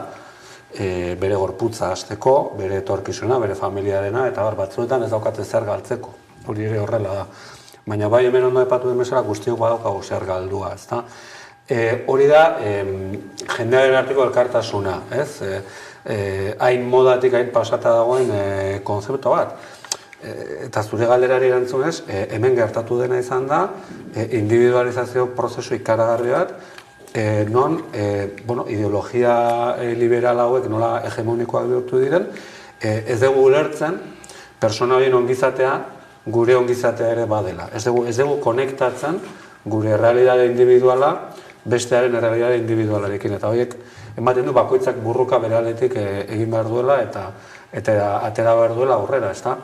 bere gorputza hasteko, bere etorkizuna, bere familiarena, eta batzuetan ez daukate zer galtzeko. Hori ere horrela da. Baina bai hemen ondo epatu den bezala guztiok badaukagu zer galdua, ezta? Hori da, jendearen arteko elkartasuna, ez? Hain modatik, hain pasata dagoen konzeptu bat. Eta zure galderari erantzunez, hemen gertatu dena izan da, individualizazio prozesu ikaragarri bat, non ideologia liberal hauek nola hegemonikoak bihurtu diren, ez dugu ulertzen, persona horien ongizatea, gure ongizatea ere badela. Ez dugu konektatzen gure realidade individuala bestearen realidade individualarekin. Eta horiek ematen du bakoitzak burruka bere aldetik egin behar duela eta atera behar duela aurrera, ezta?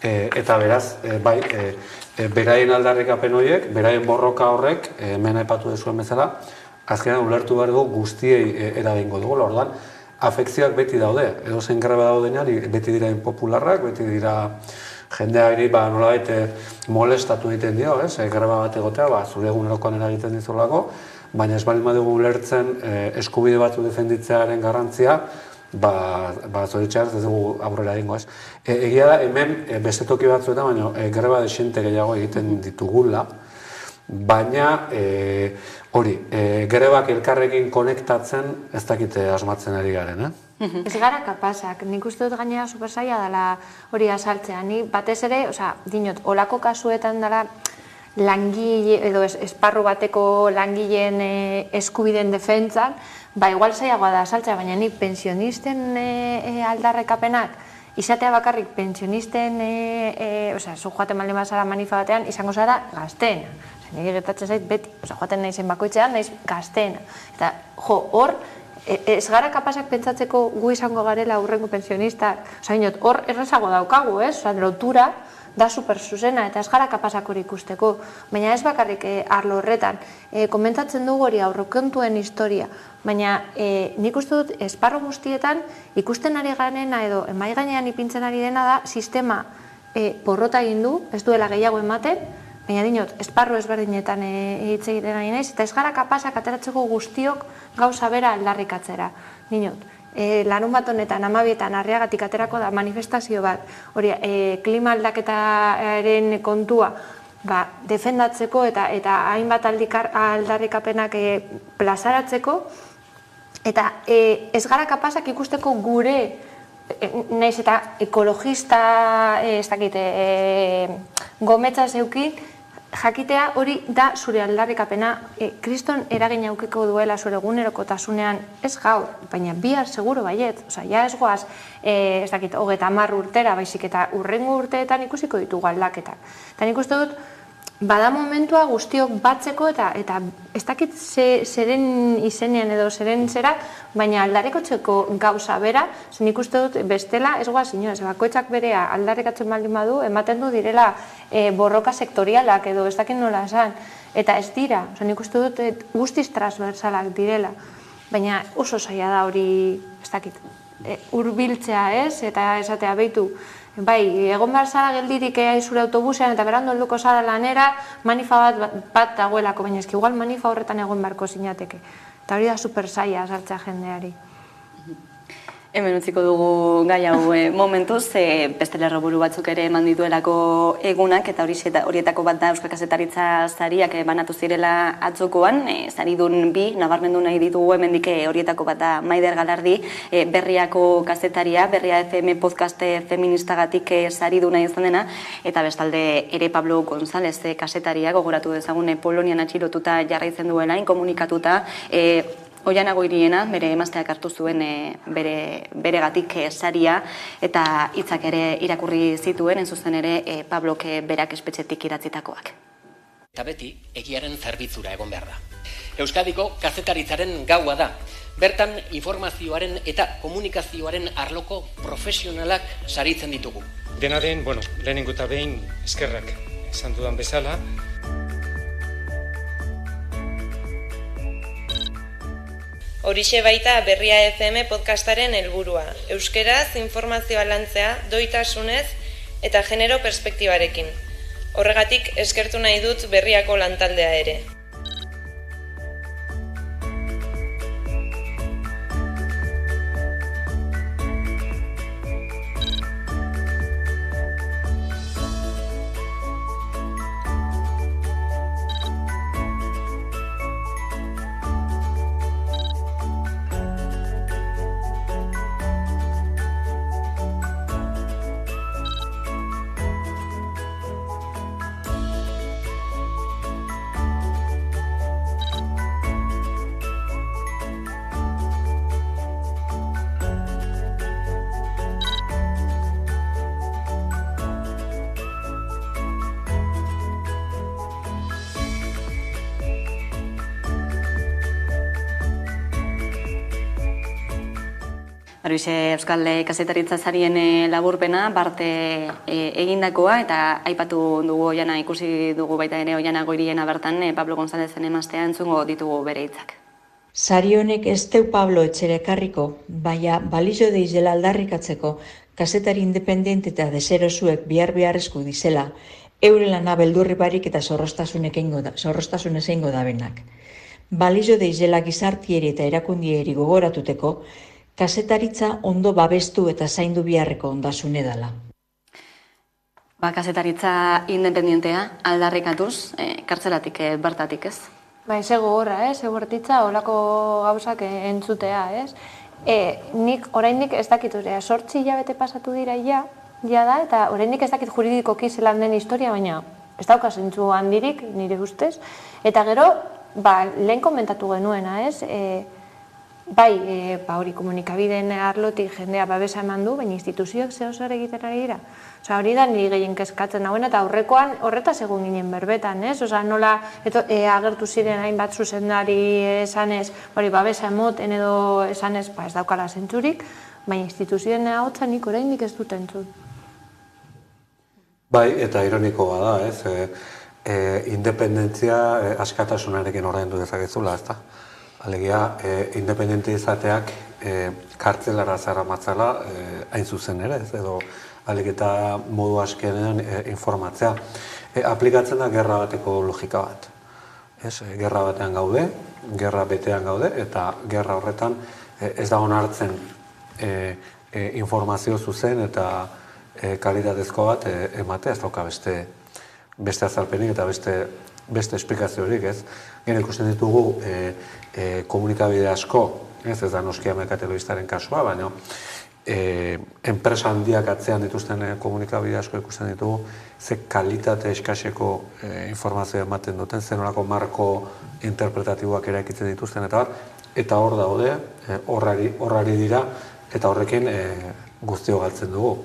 Eta beraz, bai, beraien aldarrikapen horiek, beraien borroka horrek, hemen aipatu dezuen bezala, azkenean ulertu behar dugu guztiei eragingo dugu, orduan, afekzioak beti daude, edo zen greba daudenean, beti dira inpopularrak, beti dira jendeari nolabait molestatu egiten dio, greba bat egotea, zure egunerokoan eragiten dizulako, baina ez baldin badugu ulertzen eskubide batzu defenditzearen garrantzia, zoritxeaz ez dugu aurrera egingo ez. Egia da, hemen beste toki batzuetan, baina greba desente gehiago egiten ditugula, baina hori, grebak elkarrekin konektatzen ez dakite asmatzen ari garen, Ez gara kapasak, nik uste dut gainera supersaia dela hori azaltzea, ni batez ere, dinot, olako kasuetan dela langile, edo esparru bateko langileen eskubideen defentsan, igual zaiagoa da azaltzea, baina nik pensionisten aldarrekapenak, izatea bakarrik pensionisten, zu joaten malde mazara manifa batean, izango zara gazteena. Nire gertatzen zait beti, joaten nahizen bakoitzean, nahiz gazteena. Eta, hor, ez gara kapasak pentsatzeko gu izango garela aurrengo pensionistak, hor errezago daukagu, lotura da super zuzena, eta ez gara kapasak hori ikusteko, baina ez bakarrik arlo horretan. Komentatzen dugu hori aurrekontuen historia, baina nik uste dut esparro guztietan ikusten ari ganena edo emai gainean ipintzen ari dena da sistema porrota egin du, ez duela gehiago ematen, baina dinot, esparru ezberdinetan hitz egiten ari naiz, eta ez gara kapasak ateratzeko guztiok gauza bera aldarrikatzera. Dinot, larun bat honetan, 12etan Arriagatik aterako da manifestazio bat, hori klima aldaketaren kontua defendatzeko eta hainbat aldarrikapenak plazaratzeko, eta ez gara kapasak ikusteko gure nahiz eta ekologista gometza zeukin, jakitea hori da zure aldarrikapena kriston eragin aukiko duela zure egunerokotasunean ez gaur, baina bihar seguro baiet, ja ez goaz 30 urtera, baizik eta hurrengo urteetan ikusiko ditugu aldaketak. Eta nik uste dut, bada momentua guztiok batzeko eta ez dakit zeren izenean edo zeren zera, baina aldarrikotzeko gauza bera, nik uste dut bestela ez goaz inoz, bakoitzak berea aldarrikatzen baldin badu, ematen du direla borroka sektorialak edo ez dakit nola esan, eta ez dira, nik uste dut guztiz transversalak direla, baina oso zaila da hori, ez dakit, hurbiltzea ez, eta esatea behitu, bai, egon behar zara geldirik zure autobusean eta berandu helduko zara lanera, manifa bat dagoelako, baina eski igual manifa horretan egon beharko zinateke. Eta hori da super zaila sartzea jendeari. Hemen utziko dugu gai hau momentuz, beste lerroburu batzuk ere eman dituelako egunak, eta horietako bat da Euskal Kazetaritza sariak banatu zirela atzokoan, saridun bi, nabarmendu nahi ditugu hemendik horietako bat da Maider Galardi, Berriako kazetaria, Berria FM podcast feministagatik sariduna izan dena, eta bestalde ere Pablo González kazetaria, gogoratu dezagun Polonian atxilotuta jarraitzen duela, inkomunikatuta, Oiana Goiriena, bere emazteak hartu zuen beregatik saria, eta hitzak ere irakurri zituen, zuzen ere Pablok berak espetxetik iratzitakoak. Eta beti, egiaren zerbitzura egon behar da. Euskadiko kazetaritzaren gaua da. Bertan informazioaren eta komunikazioaren arloko profesionalak saritzen ditugu. Dena den, lehenengo eta behin eskerrak esan dudan bezala. Horixe baita Berria FM podcastaren helburua. Euskeraz informazioa lantzea doitasunez eta genero perspektibarekin. Horregatik eskertu nahi dut Berriako lantaldea ere. Horixe Euskal Kazetaritza sarien laburpena, barte egindakoa, eta aipatu dugu Oiana, ikusi dugu baita ere Oiana Goiriena bertan, Pablo Gonzálezen emaztea entzungo ditugu bere hitzak. Sari honek ez teu Pablo etxera ekarriko, baina balizo deizela aldarrikatzeko, kazetari independente eta deserosuek behar-beharrezko dizela, eure lana beldurri barik eta zorrostasunez eingo da benak. Balizo deizela gizartieri eta erakundieri gogoratuteko, kazetaritza ondo babestu eta zaindu biharreko ondasune dela. Kazetaritza independentea aldarrikatuz, kartzelatik bertatik ez? Ze gogorra, bortitza olako gauzak entzutea, ez? Nik oraindik ez dakit, 8 hilabete pasatu dira ja da, eta oraindik ez dakit juridikoki zelan den historia, baina ez dauka zentzu handirik, nire ustez. Eta gero, lehen komentatu genuena, ez? Bai, hori komunikabideen arlotik jendea babesa eman du, baina instituzioak zer egiten ari dira. Hori da niri gehien kezkatzen dagoen, eta horrekoan horretaz egun ginen berbetan, ez? Nola agertu ziren hainbat zuzendari esanez, hori babesa emoten edo esanez, ez daukala zentzurik, baina instituzioen ahotsa nik oraindik ez dut entzun. Bai, eta ironikoa da, ez? Independentzia askatasunarekin ordaindu dezakezula, ez da? Alegia, independente izateak kartzelara zara matzala hain zuzen ere, ez edo alegeta modu askenean informatzea. Aplikatzen da gerra bateko logika bat. Gerra batean gaude, gerra betean gaude, eta gerra horretan ez da onartzen informazio zuzen eta kalitatezko bat ematea, ez dauka beste azalpenik eta beste esplikaziorik, ez? Gero ikusten ditugu komunikabide asko, ez da noski Ameka Telebistaren kasua, baina enpresa handiak atzean dituzten komunikabide asko ikusten ditugu, ze kalitate eskaseko informazioa ematen duten, ze nolako marko interpretatiboak eraikitzen dituzten eta hor daude, horrari dira, eta horrekin guztio galtzen dugu.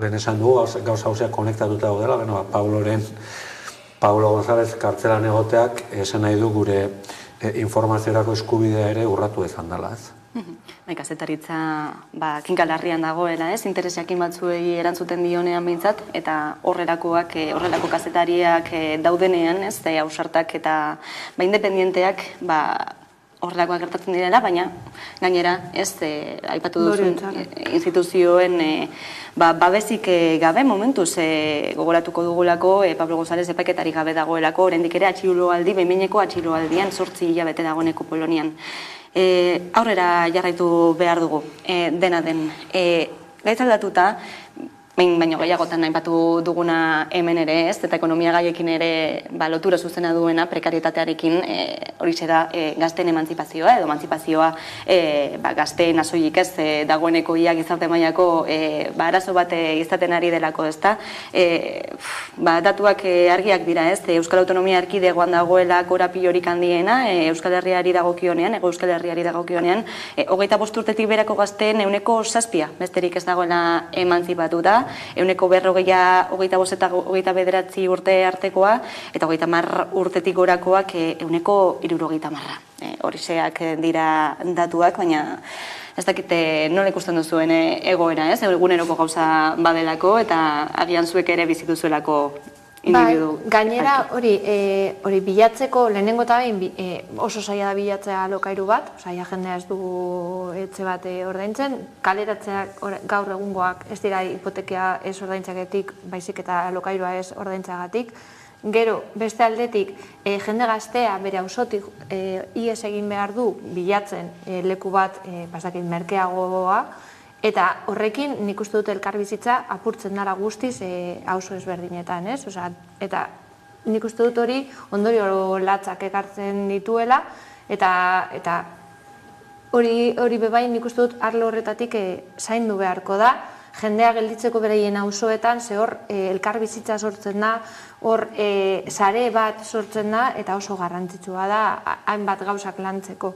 Lehen esan dugu, gauza hauzeak konektatuta daudela, Pablo González kartzelan egoteak esan nahi du gure informaziorako eskubidea ere urratu ezan dela, ez? Kazetaritza kinkalarrian dagoela, ez? Interesekin batzuei erantzuten dionean behintzat, eta horrelako kazetariak daudenean, ez? Ausartak eta independenteak horrelakoak gertatzen direla, baina gainera, ez, aipatu duzun instituzioen babesik gabe momentuz gogoratuko dugulako Pablo González epaiketarik gabe dagoelako, oraindik ere atxiloaldi, behin-behineko atxiloaldian 8 hilabete dagoeneko Polonian. aurrera jarraitu behar dugu, dena den. Gaitz aldatuta, baino gehiagotan aipatu duguna hemen ere ez, eta ekonomia gaiekin ere lotura zuzena duena prekarietatearekin horixe da gazteen emantzipazioa edo emantzipazioa gazteen asoilik ez dagoeneko ia gizarte mailako arazo bat izaten ari delako ezta. Datuak argiak dira ez, Euskal Autonomia Erkidegoan dagoela korapilorik handiena, Euskal Herriari dagokionean, Hego Euskal Herriari dagokionean, 25 urtetik berako gazteen 7% besterik ez dagoela emantzipatuta, 40%, eta 29 urte artekoa, eta 30 urtetik gorakoak 70%. Horiseak dira datuak, baina ez dakite nola ikusten duzuen egoera, ez? Eguneroko gauza badelako, eta agian zuek ere bizituzuelako individu. Gainera, hori bilatzeko, lehenengo eta behin oso zaila da bilatzea alokairu bat, jendea ez dugu etxe bat ordaintzen, kaleratzeak gaur egungoak ez dira hipotekia ez ordaintzaketik, baizik eta alokairua ez ordaintzagatik. Gero, beste aldetik, jende gaztea bere auzotik ihes egin behar du bilatzen leku bat merkeagoa, eta horrekin nik uste dut elkarbizitza apurtzen dara guztiz auzo ezberdinetan, ez? Eta nik uste dut hori ondorio latzak ekartzen dituela, eta hori bebain nik uste dut arlo horretatik zaindu beharko da, jendea gelditzeko bereien auzoetan, ze hor elkarbizitza sortzen da, hor sare bat sortzen da, eta oso garrantzitsua da hainbat gauzak lantzeko.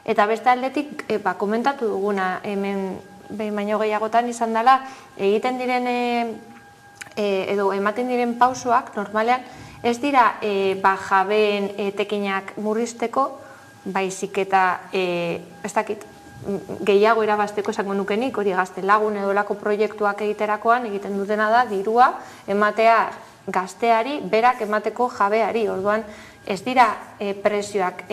Eta beste aldetik, komentatu duguna hemen behin baino gehiagotan izan dela, egiten diren edo ematen diren pausoak normalean ez dira jabeen etekinak murrizteko, baizik eta ez dakit gehiago irabazteko esango nukenik, hori Gaztelagun edo lako proiektuak egiterakoan egiten dutena da dirua ematea gazteari, berak emateko jabeari, orduan ez dira prezioak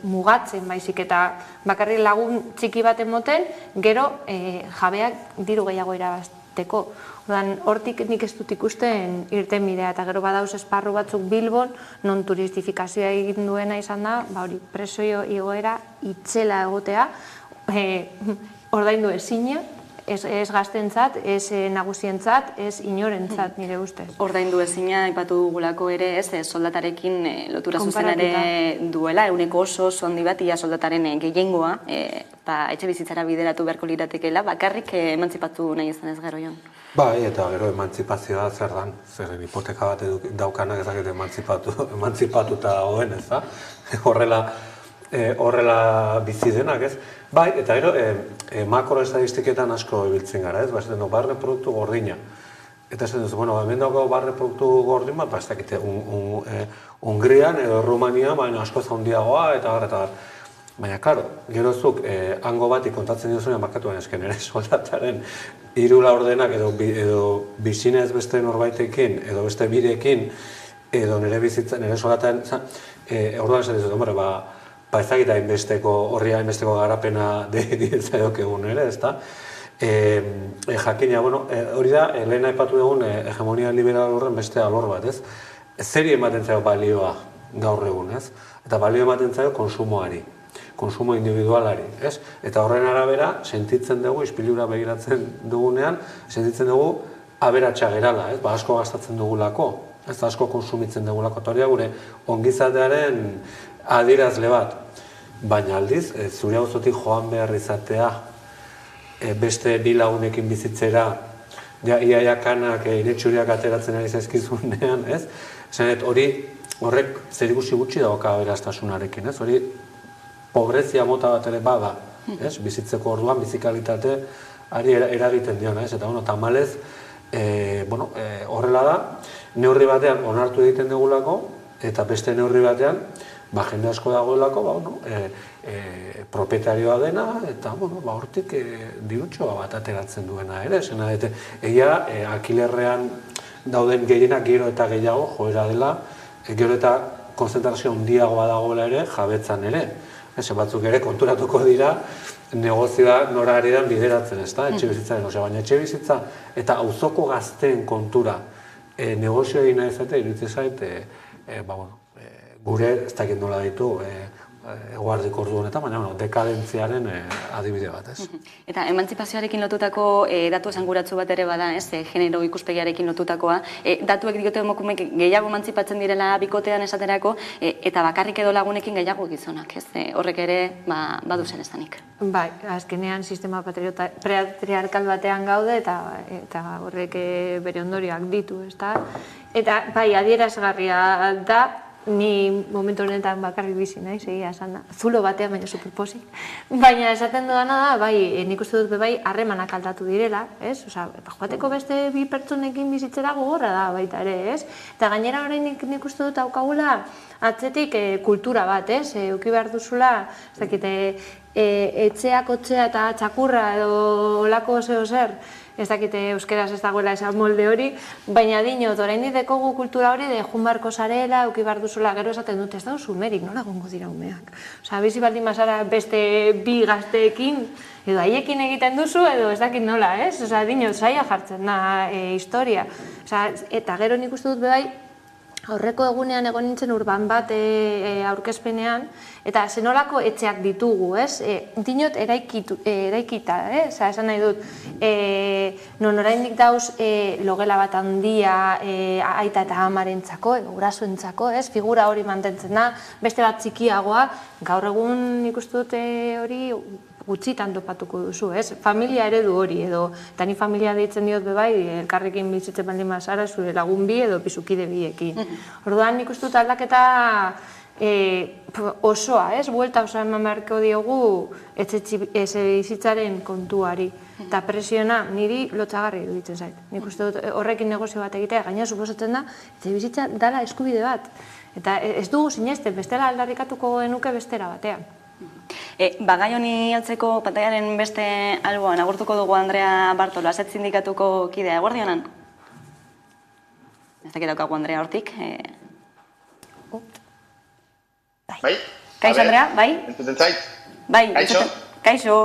mugatzen, baizik eta bakarrik lagun txiki bat emoten, gero jabeak diru gehiago irabazteko. Hortik nik ez dut ikusten irten bidea, eta gero badauz esparru batzuk Bilbon, non turistifikazioa egin duena izan da, prezio igoera itzela egotea, ordaindu ezina, ez gaztentzat, ez nagusientzat, ez inorentzat, nire ustez. Ordaindu ezina aipatu dugulako ere, ez soldatarekin lotura zuzenare duela, eguneko oso handi bat ia soldataren gehiengoa, etxe bizitzara bideratu beharko liratekeela, bakarrik emantzipatu nahi izan ez gero joan. Bai, eta gero emantzipazioa zer dan, zer hipoteka bat daukanak ezakit emantzipatuta dagoen, ez da? Horrela bizi denak, ez? Bai, eta gero makroestadistiketan asko ibiltzen gara, ez? Baina, barne produktu gordina. Eta esan duzu, hemen daukago barne produktu gordin bat, ez dakite, Hungrian edo Rumania, baina asko zaundiagoa, eta gar. Baina, klaro, gero zuk, hango bati kontatzen diozunean markatuan esken ere soldataren irula ordenak edo bizina ez beste norbaitekin, edo beste birekin, edo nire bizitzen, nire soldataren, orduan esan dizut, ezagita horria hainbesteko garapena dietzaiok egun ere, ezta? Jakina, hori da, lehen aipatu dugun hegemonia liberal horren beste alor bat, ez? Zeri ematen zaio balioa gaur egun, ez? Eta balio ematen zaio konsumoari, konsumo individualari, ez? Eta horren arabera, sentitzen dugu, ispilura begiratzen dugunean, sentitzen dugu aberatsa gerala, ez? Asko gastatzen dugulako, ez? Asko konsumitzen dugulako, eta hori gure ongizatearen adierazle bat. Baina aldiz, zure auzotik joan behar izatea, beste bi lagunekin bizitzera, iaia kanak iretxuriak ateratzen ari zaizkizunean, ez? Zanet, horrek zerikusi gutxi dauka aberastasunarekin, ez? Hori pobrezia mota bat ere bada, ez? Bizitzeko orduan, bizikalitate ari eragiten diona, ez? Eta, tamalez, horrela da, neurri batean onartu egiten dugulako, eta beste neurri batean, jende asko dagoelako, propietarioa dena, eta hortik dirutxo bat ateratzen duena ere. Egia, alkilerrean dauden gehienak gero eta gehiago joera dela, gero eta konzentrazio handiagoa dagoela ere, jabetzan ere. Batzuk ere konturatuko dira, negozioa nora ari den bideratzen, ez da, etxe bizitzaren. Baina etxe bizitza eta auzoko gazteen kontura negozio egin nahi zate, iruditzen zait, gure, ez dakit nola ditu, eguardiko ordu honetan, baina dekadentziaren adibide bat, ez? Eta emantzipazioarekin lotutako datu esanguratsu bat ere bada, ez? Genero ikuspegiarekin lotutakoa. Datuek diote emakumeek gehiago emantzipatzen direla bikotean esaterako, eta bakarrik edo lagunekin gehiago gizonak, ez? Horrek ere badu zer esanik. Bai, azkenean sistema patriarkal batean gaude eta horrek bere ondorioak ditu, ezta? Eta bai, adierazgarria da, ni momentu honetan bakarrik bizi naiz, egia esan da. Zulo batean, baina superposik. Baina esaten dudana da, bai, nik uste dut bai, harremanak aldatu direla, ez? Osa, joateko beste bi pertsonekin bizitzera gogorra da baita ere, ez? Eta gainera orain nik uste dut daukagula atzetik kultura bat, ez? Euki behar duzula, ez dakite, etxeak, otzea eta txakurra edo olako zeo zer, ez dakite euskeraz ez dagoela esan molde hori, baina dinot, orain dekogu kultura hori de junbarko zarela, euki behar duzula, gero esaten dut, ez da umerik, nola gongo dira umeak? Osa, bizi baldin mazara beste bi gazteekin, edo haiekin egiten duzu, edo ez dakit nola, ez? Osa, dinot, zaila jartzen da historia. Osa, eta gero nik uste dut bebai, aurreko egunean egon nintzen urban bat aurkezpenean, eta zenolako etxeak ditugu, ez? Dinot eraikita, Osa, esan nahi dut, non oraindik dauz logela bat handia aita eta amarentzako, edo gurasoentzako, ez? Figura hori mantentzen da, beste bat txikiagoa, gaur egun ikustu dute hori gutxitan topatuko duzu, ez? Familia eredu hori, edo, eta ni familia deitzen diot bebai, elkarrekin bizitzen baldin mazara, zure lagun bi edo pisukide biekin. Orduan nik uste dut aldaketa osoa, ez? Buelta osoa eman beharko diogu etxe bizitzaren kontuari. Eta presiona niri lotxagarri iruditzen zait. Nik uste dut horrekin negozio bat egitea, gaina suposatzen da, etxe bizitza dala eskubide bat. Eta ez dugu sinesten, bestela aldarrikatuko genuke bestera batean. Gai honi heltzeko pantaiaren beste alboan agurtuko dugu Andrea Bartolo, Aset Sindikatuko kidea, eguerdionan? Ez dakit daukagu Andrea hortik. Bai? Kaixo, Andrea, bai? Entzuten zait? Bai, Kaixo? Kaixo.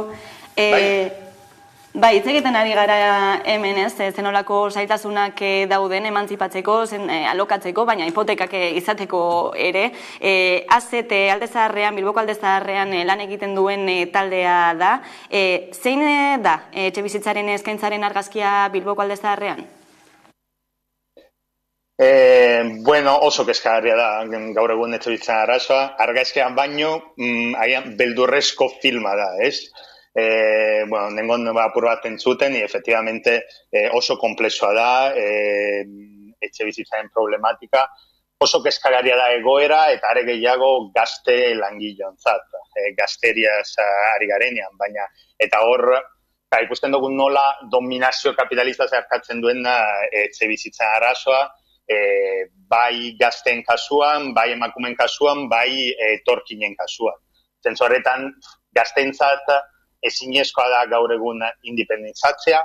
Bai, hitz egiten ari gara hemen, ez, zenolako zailtasunak dauden emantzipatzeko, alokatzeko, baina hipotekak izateko ere. Aset Aldezaharrean, Bilboko Aldezaharrean lan egiten duen taldea da. Zein da etxe bizitzaren eskaintzaren argazkia Bilboko Aldezaharrean? Bueno, oso kezkagarria da gaur egun etxe bizitzaren arazoa. Argazkian baino, beldurrezko filma da, ez? Bueno, nengon apur bat entzuten, y efectivamente oso komplexoa da, etxe bizitzaren problematika, oso kezkagarria da egoera, eta are gehiago gazte langilontzat, gazteriaz ari garenean, baina, eta hor, ikusten dugu nola dominazio kapitalista zerkatzen duen etxe bizitzaren arazoa, bai gazteen kasuan, bai emakumeen kasuan, bai etorkinen kasuan. Zentzu horretan, gazteentzat ezinezkoa da gaur egun independentzatzea,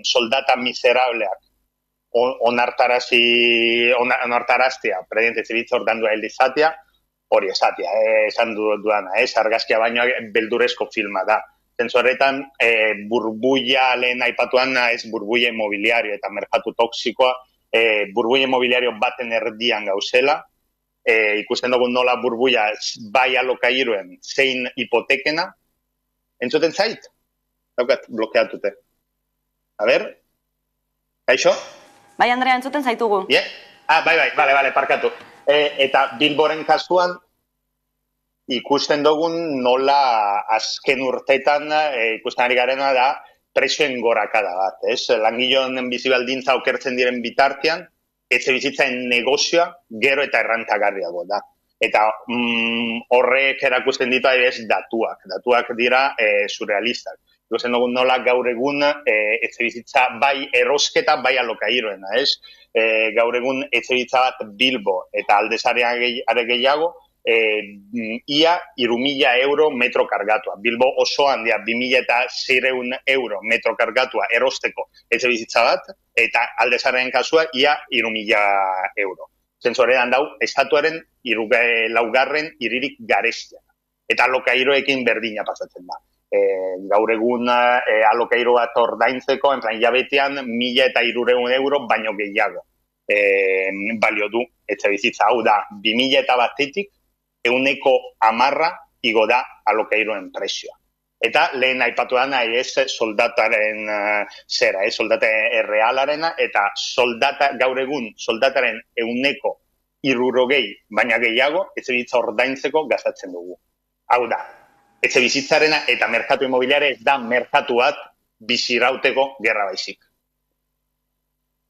soldata miserableak onartaraztea, predente zibitza ordandua heldizatea, hori esatea, esan duana, argazkia baino beldurezko filma da. Zentzu horretan, burbuia lehen aipatuan, burbuia inmobiliario eta merkatu toksikoa, burbuia inmobiliario baten erdian gauzela, ikusten dugu nola burbuia bai alokairuen zein hipotekena. Entzuten zait? Daukat, blokeatute. A ber? Kaixo? Bai, Andrea, entzuten zaitugu. Bai, parkatu. Eta Bilboren kasuan, ikusten dugun nola azken urtetan ikusten ari garena da presioen gorakada bat, ez? Langileon bizibaldintza okertzen diren bitartean, etxe bizitzaren negozioa gero eta errantagarriago da. Eta horrek erakusten ditu datuak dira surrealistak. Ikusten dugu nola gaur egun etxe bizitza bai erosketa, bai alokairoena, ez? Gaur egun etxe bizitza bat Bilbo eta Aldezarean are gehiago, ia 3.000 euro metro kargatua. Bilbo oso handia, 2.600 euro metro kargatua erosteko etxe bizitza bat, eta Aldezarean kasua ia 3.000 euro. Zentzorean dau, estatuaren laugarren hiririk garestia. Eta alokairoekin berdina pasatzen da. Gaur egun alokairo bat ordaintzeko, en plan, jabetean 1.300 euro baino gehiago balio du etxe bizitza. Hau da, 2001-tik 110% igo da alokairuen prezioa. Eta lehen aipatu dana soldataren soldata errealarena, eta gaur egun soldataren 60% baina gehiago etxebizitza ordaintzeko gastatzen dugu. Hau da, etxebizitzarena eta merkatu immobiliare ez da merkatu bat bizirauteko gerra baizik.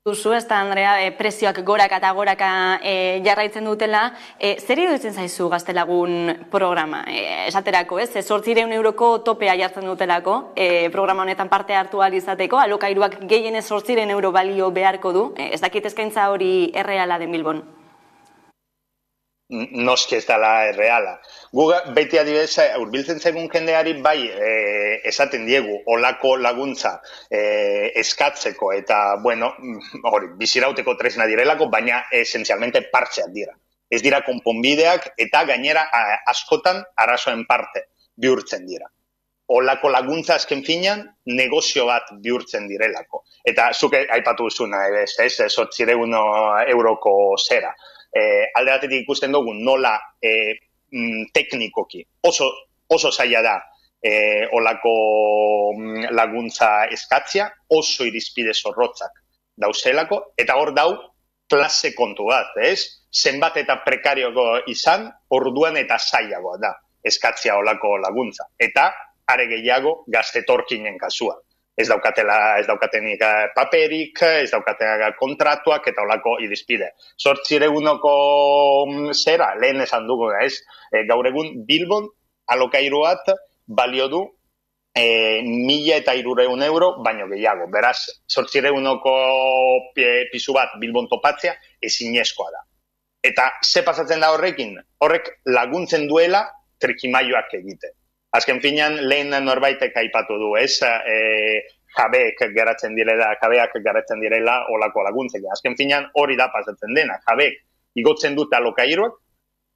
Duzu, ez da, Andrea, prezioak goraka eta goraka jarraitzen dutela. Zer iruditzen zaizu Gaztelagun programa? Esaterako, ez? 800 euroko topea jartzen dutelako, programa honetan parte hartu ahal izateko, alokairuak gehienez 800 euro balio beharko du. Ez dakit eskaintza hori erreala den Bilbon? Noski ez dela erreala. Gu beti adibidez, hurbiltzen zaigun jendeari bai esaten diegu olako laguntza eskatzeko eta, bueno, hori, bizirauteko tresna direlako, baina esenzialmente partxeak dira. Ez dira konponbideak eta gainera askotan arazoen parte bihurtzen dira. Olako laguntza azken finean negozio bat bihurtzen direlako. Eta zuk aipatu duzuna, ez 800 euroko zera. Alde batetik ikusten dugu nola teknikoki oso zaila da olako laguntza eskatzia, oso irizpide zorrotzak dauzelako, eta hor dau klase kontu bat, ez? Zenbat eta prekarioko izan, orduan eta zailagoa da eskatzia olako laguntza. Eta are gehiago gaztetorkinen kasua. Ez daukatenik paperik, ez daukatenik kontratuak eta olako irizpide. 800 zera, lehen esan dugu, ez? Gaur egun Bilbon alokairuat balio du 1.300 euro baino gehiago. Beraz, 800 pisu bat Bilbon topatzea ezinezkoa da. Eta ze pasatzen da horrekin? Horrek laguntzen duela trikimaioak egite. Azken finean, lehen norbaitek aipatu du, ez? Jabeak geratzen direla olako laguntzek. Azken finean, hori da pasatzen dena. Jabeak igotzen dute alokairuak,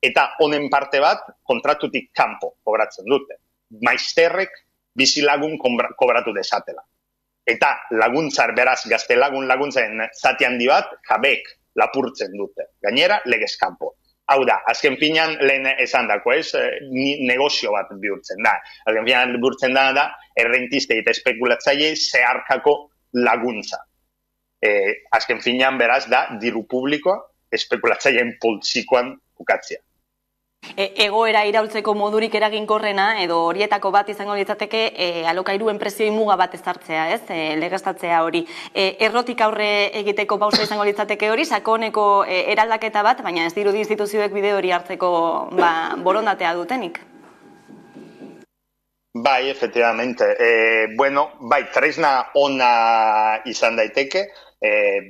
eta honen parte bat kontratutik kanpo kobratzen dute. Maizterrek bizilagun kobratu desatela. Eta laguntzar, beraz, Gaztelagun laguntzen zati handi bat, jabeak lapurtzen dute. Gainera, legez kanpo. Hau da, azken finean lehen esan dako, ez, negozio bat bihurtzen da. Azken finean bihurtzen da, errentiste eta espekulatzaile zeharkako laguntza. Azken finean beraz da, diru publikoa espekulatzaileen poltsikoan bukatzea. Egoera iraultzeko modurik eraginkorrena, edo horietako bat izango litzateke alokairuen prezioi muga bat ezartzea, ez? Legeztatzea hori. Errotik aurre egiteko pausa izango litzateke hori, sakoneko eraldaketa bat, baina ez dirudi instituzioek bide hori hartzeko borondatea dutenik. Bai, efectivamente. Bueno, bai, tresna ona izan daiteke,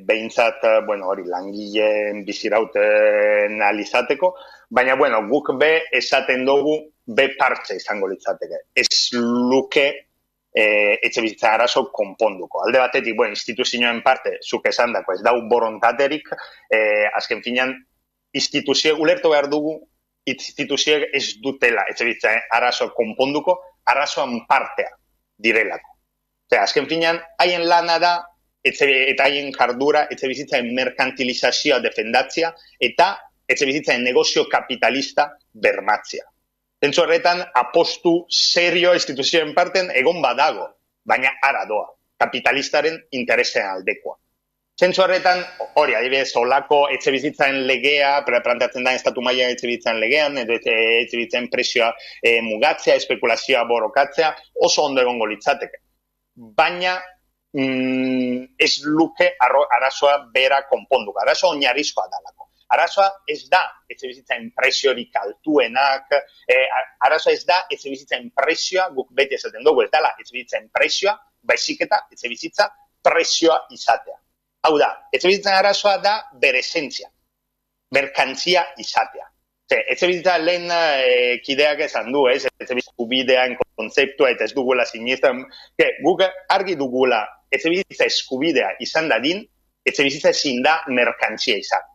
behintzat, bueno, hori, langileen bizirauten alizateko, baina, bueno, guk be esaten dugu be partxe izango litzateke. Ez luke etxebizitza arazo konponduko. Alde batetik, bueno, instituzioen parte, zuk esan dako, ez dau borontaterik, azken finean, ulertu behar dugu, instituzioek ez dutela etxebizitza arazo konponduko, arazoan partea direlako. Azken finean, haien lana da, eta haien jardura etxebizitzaren merkantilizazioa defendatzea, eta etxebizitzaren negozio kapitalista bermatzea. Zentzu horretan, apostu serio instituzioen parten egon badago, baina ara doa, kapitalistaren interesen aldekoa. Zentzu horretan, hori, adibidez, olako etxebizitzaren legea, planteatzen da estatu mailan etxebizitzaren legean, edo etxebizitzaren presioa mugatzea, espekulazioa borokatzea, oso ondo egongo litzateke. Baina, ez luke arazoa bera konponduko, arazoa oinarrizkoa dalako. Arazoa ez da etxebizitzaren presiorik altuenak, arazoa ez da etxebizitzaren presioa, guk beti esaten dugu, ez dela etxebizitzaren presioa, baizik eta etxebizitza presioa izatea. Hau da, etxebizitzaren arazoa da bere esentzia, merkantzia izatea. Etxebizitza lehen kideak esan du, etxebizitza eskubidean kontzeptua eta ez dugula sinisten, guk argi dugula etxebizitza eskubidea izan dadin, etxebizitza ezin da merkantzia izan.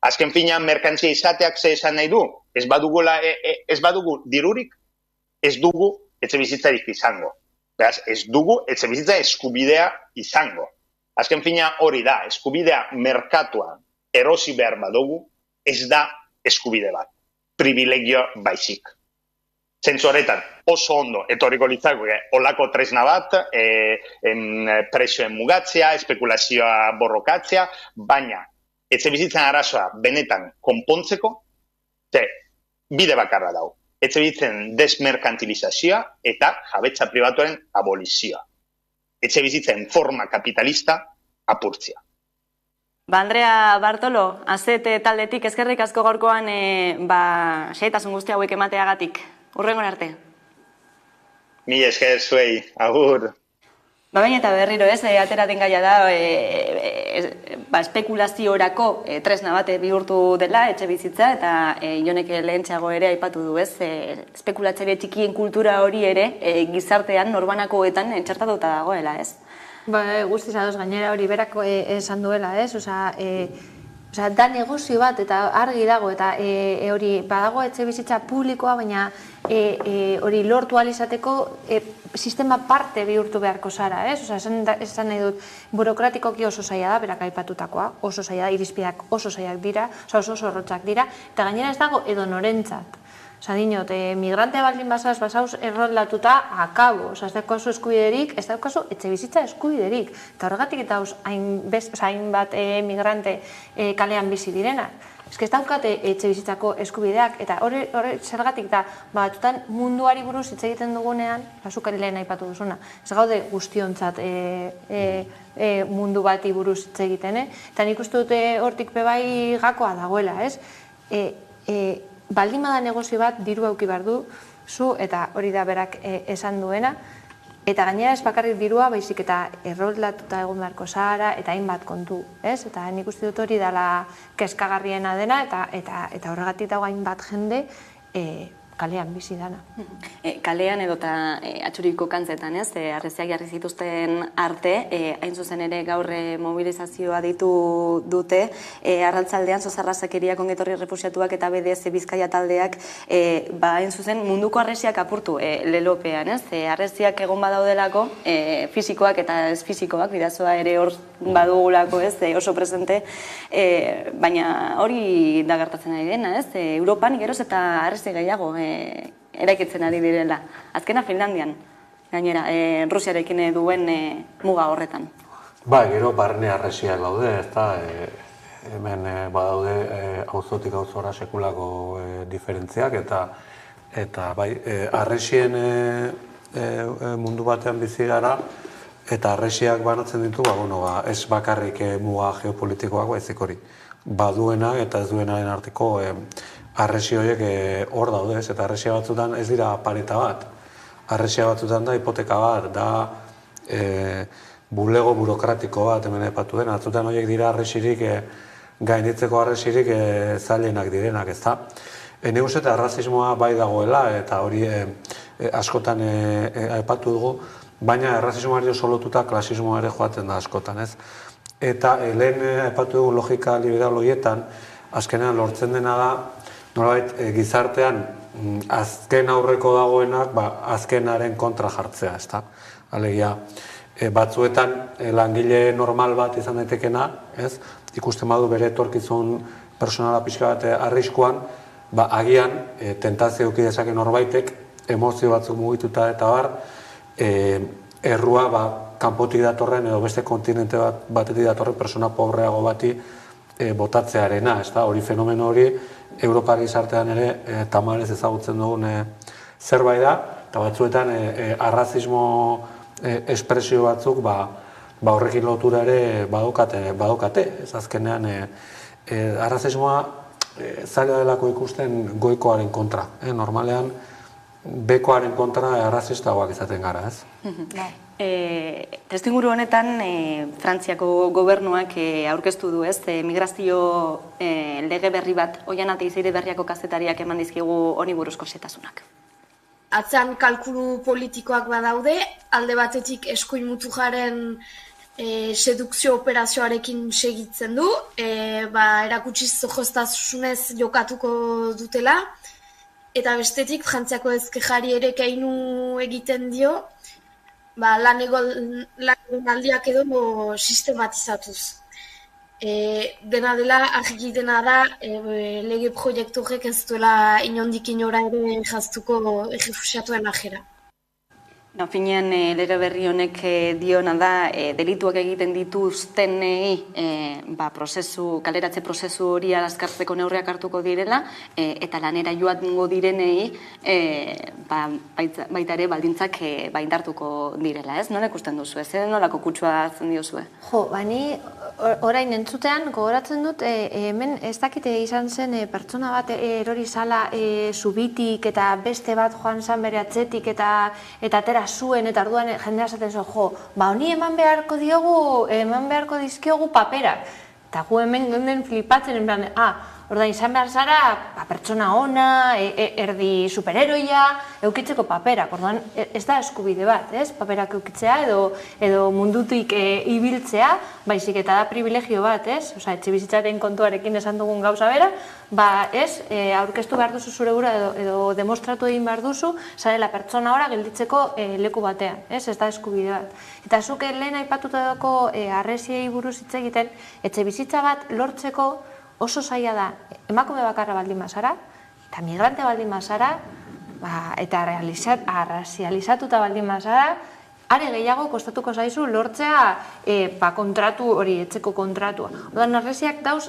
Azken finean, merkantzia izateak ze esan nahi du? Ez badugu dirurik, ez dugu etxebizitzarik izango. Beraz, ez dugu etxebizitza eskubidea izango. Azken finean hori da, eskubidea merkatua erosi behar badugu, ez da eskubide bat. privilegio baizik. Zentzu horretan, oso ondo etorriko litzake olako tresna bat, prezioen mugatzea, espekulazioa borrokatzea, baina etxebizitzen arazoa benetan konpontzeko, bide bakarra dago. Etxebizitzen desmerkantilizazioa eta jabetza pribatuaren abolizioa. Etxebizitzen forma kapitalista apurtzea. Andrea Bartolo, Azet taldetik eskerrik asko gaurkoan xehetasun guzti hauek emateagatik. Hurrengon arte. Mi esker zuei, agur. Baina eta berriro ateraten gaia da espekulaziorako tresna bat bihurtu dela etxe bizitza eta Jonek lehentxeago ere aipatu du espekulatzaile txikien kultura hori ere gizartean norbanakoetan txertatuta dagoela, ez? Guztiz adoz gainera hori berako esan duela, ez? Da negozio bat eta argi dago eta hori badago etxe bizitza publikoa, baina hori lortu alizateko sistema parte bihurtu beharko zara, ez? Esan nahi dut, burokratikoki oso zaila da, berak aipatutakoa, oso zaila da, irizpideak oso zailak dira, oso zorrotzak dira, eta gainera ez dago edo norentzat. Dinot, migrantea baldin bazauz erroldatuta akabo, ez daukazu eskubiderik, ez daukazu etxe bizitza eskubiderik, eta horregatik eta hainbat migrante kalean bizi direnak. Ez daukate etxe bizitzako eskubideak, eta hori zergatik da, batutan munduari buruz hitz egiten dugunean, zukari lehen aipatu duzuna, ez gaude guztiontzat mundu bati buruz hitz egiten, eta nik uste dute hortik bebai gakoa dagoela, ez? Baldin bada negozio bat diru auki behar du, zu eta hori da berak esan duena, eta gainera ez bakarrik dirua, baizik eta erroldatuta egon beharko zahara, eta hainbat kontu, ez? Eta nik uste dut hori dela kezkagarriena dena, eta horregatik dago hainbat jende kalean bizi dana. Kalean edota atxuriko kantzetan, ez? Arreziak jarri zituzten arte, hain zuzen ere gaur mobilizazioa ditu dute, arrantzaldean Sozarrazakeria Kongetorri Refusiatuak eta BDS Bizkaia taldeak, hain zuzen munduko arreziak apurtu lelopean, ez? Arreziak egon badaudelako, fisikoak eta ez fisikoak, bidazoa ere hor badugulako, ez? Oso presente, baina hori da gertatzen ari dena, ez? Europan geroz eta arrezi gehiago eraikitzen ari direla. Azkena Finlandian, gainera, Rusiarekin duen muga horretan. Gero barne arreziak daude, ezta, hemen badaude auzotik auzora sekulako diferentziak, eta arrezien mundu batean bizi gara, eta arreziak banatzen ditu, ez bakarrik muga geopolitikoak, baizik hori. Baduena eta ez duenaren arteko arresi horiek hor daude, eta arresia batzutan ez dira pareta bat. Arresia batzutan da hipoteka bat, da bulego burokratiko bat hemen aipatu den. Batzutan horiek dira arresirik, gainditzeko arresirik zailenak direnak, ez da. Nik uste eta arrazismoa bai dagoela, eta hori askotan aipatu dugu, baina arrazismoari oso lotuta klasismoa ere joaten da askotan, ez. Eta lehen aipatu dugu logika liberal horietan, azkenean lortzen dena da, nolabait gizartean azken aurreko dagoenak azkenaren kontra jartzea, ez da. Alegia, batzuetan langile normal bat izan daitekena, ez? Ikusten badu bere etorkizun personala pixka bat arriskuan, agian tentazio eduki dezake norbaitek, emozio batzuk mugituta eta bar, errua kanpotik datorren edo beste kontinente batetik datorren persona pobreago bati botatzearena, ez da. Hori fenomeno hori Europar gizartean ere tamalez ezagutzen dugun zerbait da, eta batzuetan arrazismo espresio batzuk horrekin lotura ere badokate. Ez azkenean arrazismoa zaila delako ikusten goikoaren kontra. Normalean bekoaren kontra arrazistagoak izaten gara, ez? Testuinguru honetan, Frantziako gobernuak aurkeztu du, ez? Migrazio lege berri bat, Oiana Teizeire Berriako kazetariak eman dizkigu honi buruzko xetasunak. Atzean kalkulu politikoak badaude, alde batetik eskuin mutujaren sedukzio operazioarekin segitzen du, erakutsiz joztasunez jokatuko dutela, eta bestetik Frantziako ezkejari ere keinu egiten dio, lan egonaldiak edo sistematizatuz. Dena dela, argi dena da, lege proiektu horrek ez duela inondik inora ere jaztuko errefusiatuen ajera. Finean, lege berri honek diona da, delituak egiten dituztenei kaleratze prozesu hori azkartzeko neurriak hartuko direla, eta lanera joatengo direnei baita ere baldintzak indartuko direla, ez? Nola ikusten duzu, ez? Nolako kutsua hartzen diozue? Jo, bani orain entzutean gogoratzen dut, hemen ez dakite izan zen pertsona bat erori zala zubitik eta beste bat joan zan bere atzetik eta atera zuen eta orduan jendea esaten zuen, jo, honi eman beharko dizkiogu paperak. Eta gu hemen geunden flipatzen, en plan, orduan izan behar zara, pertsona ona, erdi superheroia, eukitzeko paperak. Orduan ez da eskubide bat, ez? Paperak eukitzea edo mundutik ibiltzea, baizik eta da privilegio bat, ez? Osa, etxebizitzaren kontuarekin esan dugun gauza bera, ez, aurkeztu behar duzu zure gura edo demostratu egin behar duzu, zarela pertsona ora gelditzeko leku batean, ez? Ez da eskubide bat. Eta zuk lehen aipatutako harresiei buruz hitz egiten, etxebizitza bat lortzeko oso zaila da, emakume bakarra baldin bazara, eta migrante baldin bazara, eta arrazializatuta baldin bazara, are gehiago kostatuko zaizu lortzea kontratu hori, etxeko kontratua. Orduan, harresiak dauz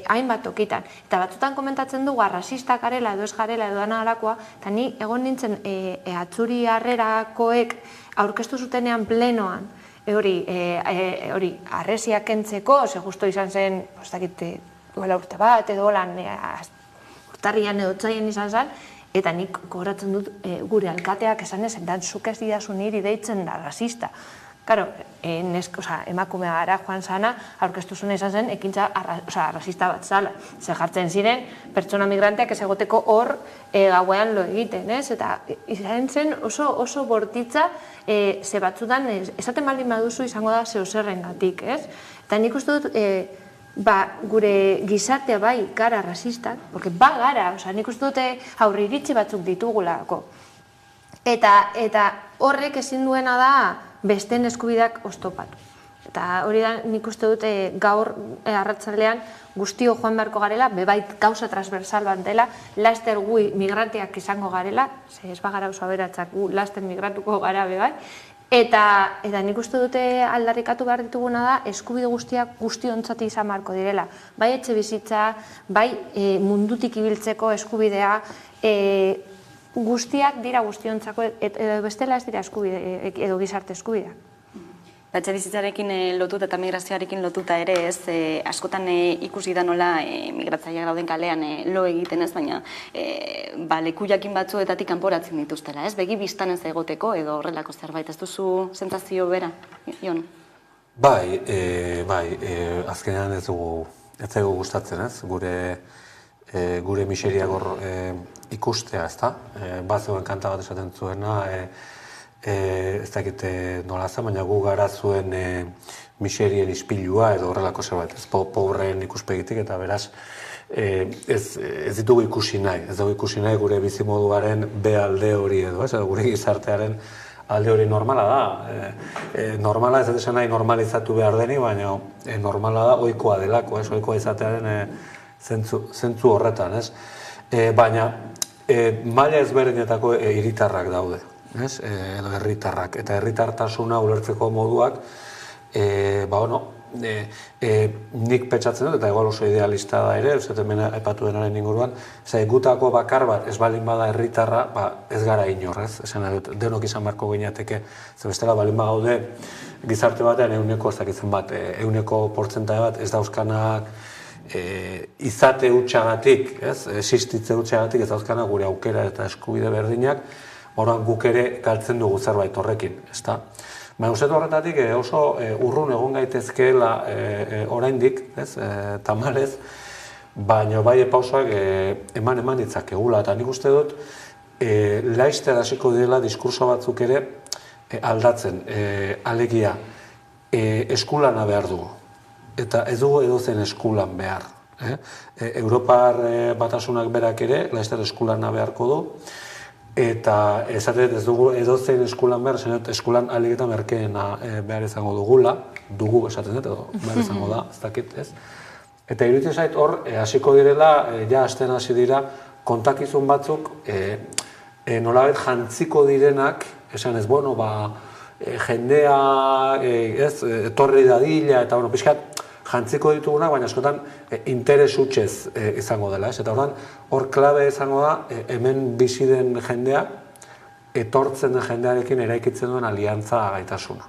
hainbat tokitan. Eta batzutan komentatzen dugu arrazistak garela edo ez garela edo dana halakoa, eta ni egon nintzen atzuri harrerakoek aurkeztu zutenean plenoan, hori, harresiak kentzeko, ze justo izan zen, ez dakit, duela urte bat, edo holan urtarrian edo txaien izan zen, eta nik gogoratzen dut gure alkateak esan ezen, zuk ez didazu niri deitzen da rasista. Karo, emakumea gara joan zana, aurkeztu zuen izan zen, ekintza rasista bat zala. Ze jartzen ziren, pertsona migranteak ez egoteko hor gauean lo egiten, ez? Eta izan zen oso bortitza, ze batzutan, esaten baldin baduzu izango da zeozerrengatik, ez? Eta nik uste dut, gure gizartea bai gara rasistak, porque gara, nik uste dute aurriritzi batzuk ditugulako. Eta horrek ezin duena da besteen eskubideak oztopatu. Eta hori da nik uste dute gaur arratsalean guztio joan beharko garela, bebait gauza transversal bat dela, laster gu migranteak izango garela, ez bagara oso aberatzak gu laster migratuko gara bebai, eta nik uste dute aldarrikatu behar dituguna da eskubide guztiak guztiontzat izan beharko direla. Bai etxe bizitza, bai mundutik ibiltzeko eskubidea, guztiak dira guztiontzako, bestela ez dira eskubide edo gizarte eskubidea. Etxe bizitzarekin lotuta eta migrazioarekin lotuta ere ez, askotan ikusi da nola migratzaileak dauden kalean lo egiten ez, baina leku jakin batzuetatik kanporatzen dituztela, ez? Begi bistan ez egoteko edo horrelako zerbait, ez duzu sentsazio bera, Jon? Bai, azkenean ez dugu gustatzen, ez? Gure miseriak hor ikustea, ez da? Bat zegoen kanta bat esaten zuena, ez dakite nola zen, baina gu gara zuen miserien ispilua edo horrelako zerbait, ez pobreen ikuspegitik, eta beraz ez ditugu ikusi nahi, gure bizimoduaren be alde hori edo, gure gizartearen alde hori normala da. Normala ez esan nahi normalizatu behar deni, baina normala da ohikoa delako, ohikoa izatearen zentzu horretan, ez? Baina maila ezberdinetako hiritarrak daude. Edo herritarrak, eta herritartasuna ulertzeko moduak, nik pentsatzen dut, eta igual oso idealista da ere, hemen aipatu denaren inguruan, gutako bakar bat ez balin bada herritarra, ez gara inorrez, esan dut, denok izan beharko gineateke, ze bestela balin bagaude gizarte batean ehuneko ez dakitzen bat, ehuneko portzentaia bat ez dauzkanak izate hutsagatik, existitze hutsagatik ez dauzkanak gure aukera eta eskubide berdinak, Horan guk ere galtzen dugu zerbait horrekin, ezta? Baina uste horretatik oso urrun egon gaitezkeela oraindik, tamalez, baina bai pausoak eman ditzakegula. Eta nik uste dut, laizter hasiko dela diskurso batzuk ere aldatzen, alegia, eskulana behar dugu. Eta ez dugu edozen eskulan behar. Europar batasunak berak ere, laizter eskulana beharko du, Eta esatet ez dugu edozein eskulan behar, zenot eskulan alik eta merkeena behar izango dugula, dugu esaten dut, edo behar izango da, ez dakit, ez? Eta iruditzen zait hor, hasiko direla, ja hasten hasi dira, kontakizun batzuk, nolabait jantziko direnak, esan ez, bueno, jendea, etorri dadila, eta, bueno, pixkat, jantziko ditugunak, baina askotan interes hutsez izango dela, ez? Eta hor klabe izango da, hemen bizi den jendea, etortzen den jendearekin eraikitzen duen aliantza gaitasuna.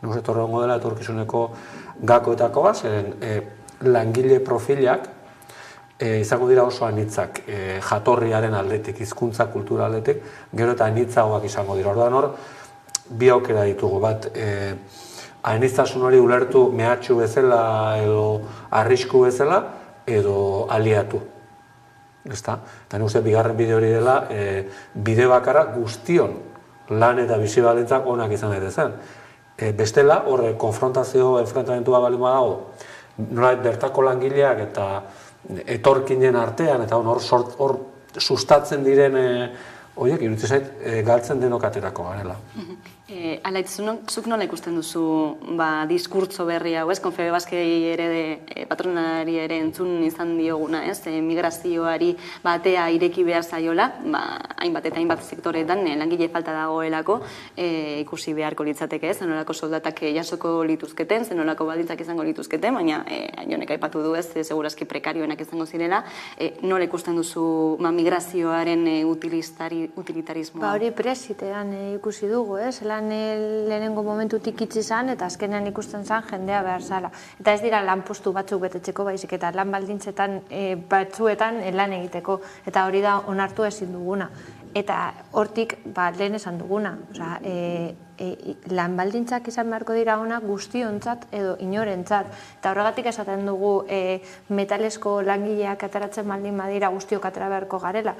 Nik uste horrengo dela etorkizuneko gakoetako bat, zeren langile profilak izango dira oso anitzak jatorriaren aldetik, hizkuntza kultura aldetik, gero eta anitzagoak izango dira. Orduan hor, bi aukera ditugu bat, aniztasun hori ulertu mehatxu bezala edo arrisku bezala edo aliatu. Eta nik uste bigarren bide hori dela bide bakarra guztion lan eta bizi baldintzak onak izan daitezen. Bestela, horre konfrontazio, enfrentamentua balin badago, nolabait bertako langileak eta etorkinen artean, eta hor sustatzen diren horiek, iruditzen zait, galtzen denok aterako garela. Alaitz, zuk nola ikusten duzu diskurtso berri hau, ez? Confebaskei ere, patronari ere entzun izan dioguna, ez? Migrazioari batea ireki behar zaiola, hainbat eta hainbat sektoretan langile falta dagoelako, ikusi beharko litzateke, ez? Zenolako soldatak jasoko lituzketen, zenolako baldintzak izango lituzketen, baina Jonek aipatu du, ez? Segurazki prekarioenak izango zirela. Nola ikusten duzu migrazioaren utilitarismoa? Hori presitean ikusi dugu, ez? Lehenengo momentutik itxi zan, eta azkenean ikusten zan jendea behar zala. Eta ez dira lanpostu batzuk betetzeko baizik, eta lan baldintzetan batzuetan lan egiteko. Eta hori da onartu ezin duguna. Eta hortik lehen esan duguna. Lan baldintzak izan beharko dira ona guztiontzat edo inorentzat. Eta horregatik esaten dugu metalesko langileak ateratzen baldin badira guztiok atera beharko garela.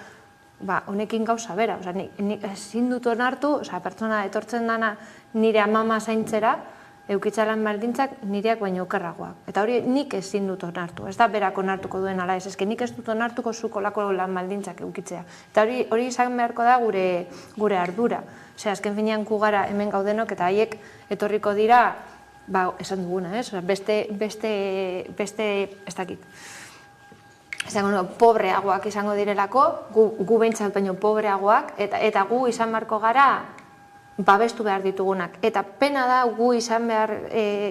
Honekin gauza bera, nik ezin dut onartu, pertsona etortzen dana nire amama zaintzera, eukitzalan baldintzak nireak baino okerragoak. Eta hori nik ezin dut onartu, ez da berak onartuko duen ala ez, nik ez dut onartuko zukolako lan baldintzak eukitzea. Eta hori izan beharko da gure ardura. Azken finean gu gara hemen gaudenok eta haiek etorriko dira, esan duguna, beste, ez dakit. Pobreagoak izango direlako, gu behintzat baino pobreagoak, eta gu izan beharko gara babestu behar ditugunak. Eta pena da gu izan behar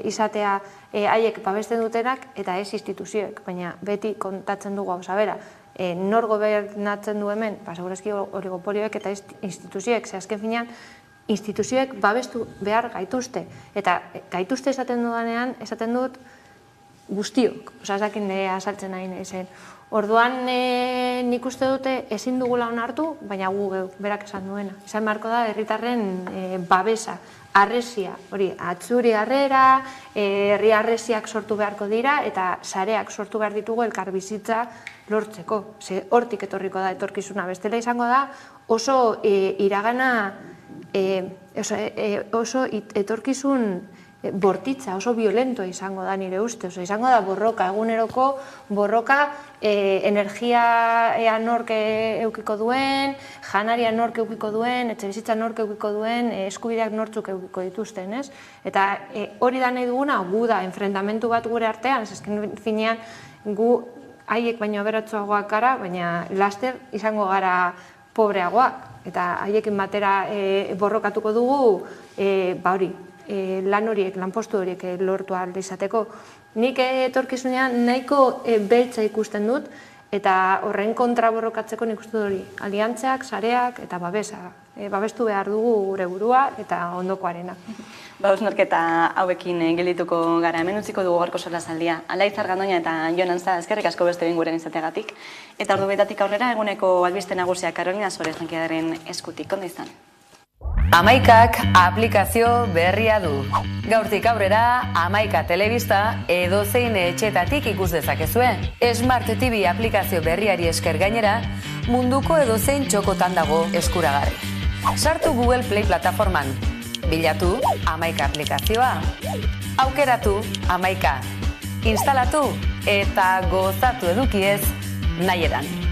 izatea haiek babesten dutenak eta ez instituzioek, baina beti kontatzen dugu gauza bera. Nor gobernatzen du hemen, segurazki oligopolioek eta instituzioek, azken finean, instituzioek babestu behar gaituzte. Eta gaituzte esaten dudanean, esaten dut guztiok, esakin azaltzen nahi nahi zen. Orduan nik uste dute ezin dugula onartu, baina gu berak esan duena. Izan beharko da herritarren babesa, arresia, hori atzuri harrera, herri arresiak sortu beharko dira eta sareak sortu behar ditugu elkarbizitza lortzeko. Hortik etorriko da etorkizuna. Bestela izango da oso iragana, oso etorkizun bortitza, oso violento izango da nire uste, izango da borroka, eguneroko borroka, energia nork eukiko duen, janaria nork eukiko duen, etxebizitza nork eukiko duen, eskubideak nortzuk eukiko dituzten, ez? Eta hori da nahi duguna, gu da, enfrentamentu bat gure artean, ezken finean gu haiek baino aberatsuagoak gara, baina laster izango gara pobreagoak, eta haiekin batera borrokatuko dugu, hori, lan horiek, lanpostu horiek lortu alde izateko. Nik etorkizunean nahiko beltza ikusten dut, eta horren kontra borrokatzeko nik uste hori, aliantzeak, sareak eta babesa. Babestu behar dugu gure burua eta ondokoarena. Hausnarketa hauekin geldituko gara, hemen utziko dugu gaurko solasaldia. Alaitz Argandoña eta Jon Antza, eskerrik asko beste behin guren izateagatik. Eta ordu betatik aurrera, eguneko albiste nagusia Karolina Suarez jankidearen eskutik. Ondo izan. Amaikak aplikazio berria du. Gaurtik aurrera, Amaika telebista edozein etxetatik ikus dezakezue. Smart TV aplikazio berriari esker gainera, munduko edozein txokotan dago eskuragarri. Sartu Google Play plataforman. Bilatu Amaika aplikazioa. Aukeratu Amaika. Instalatu eta gozatu edukiez nahi edan.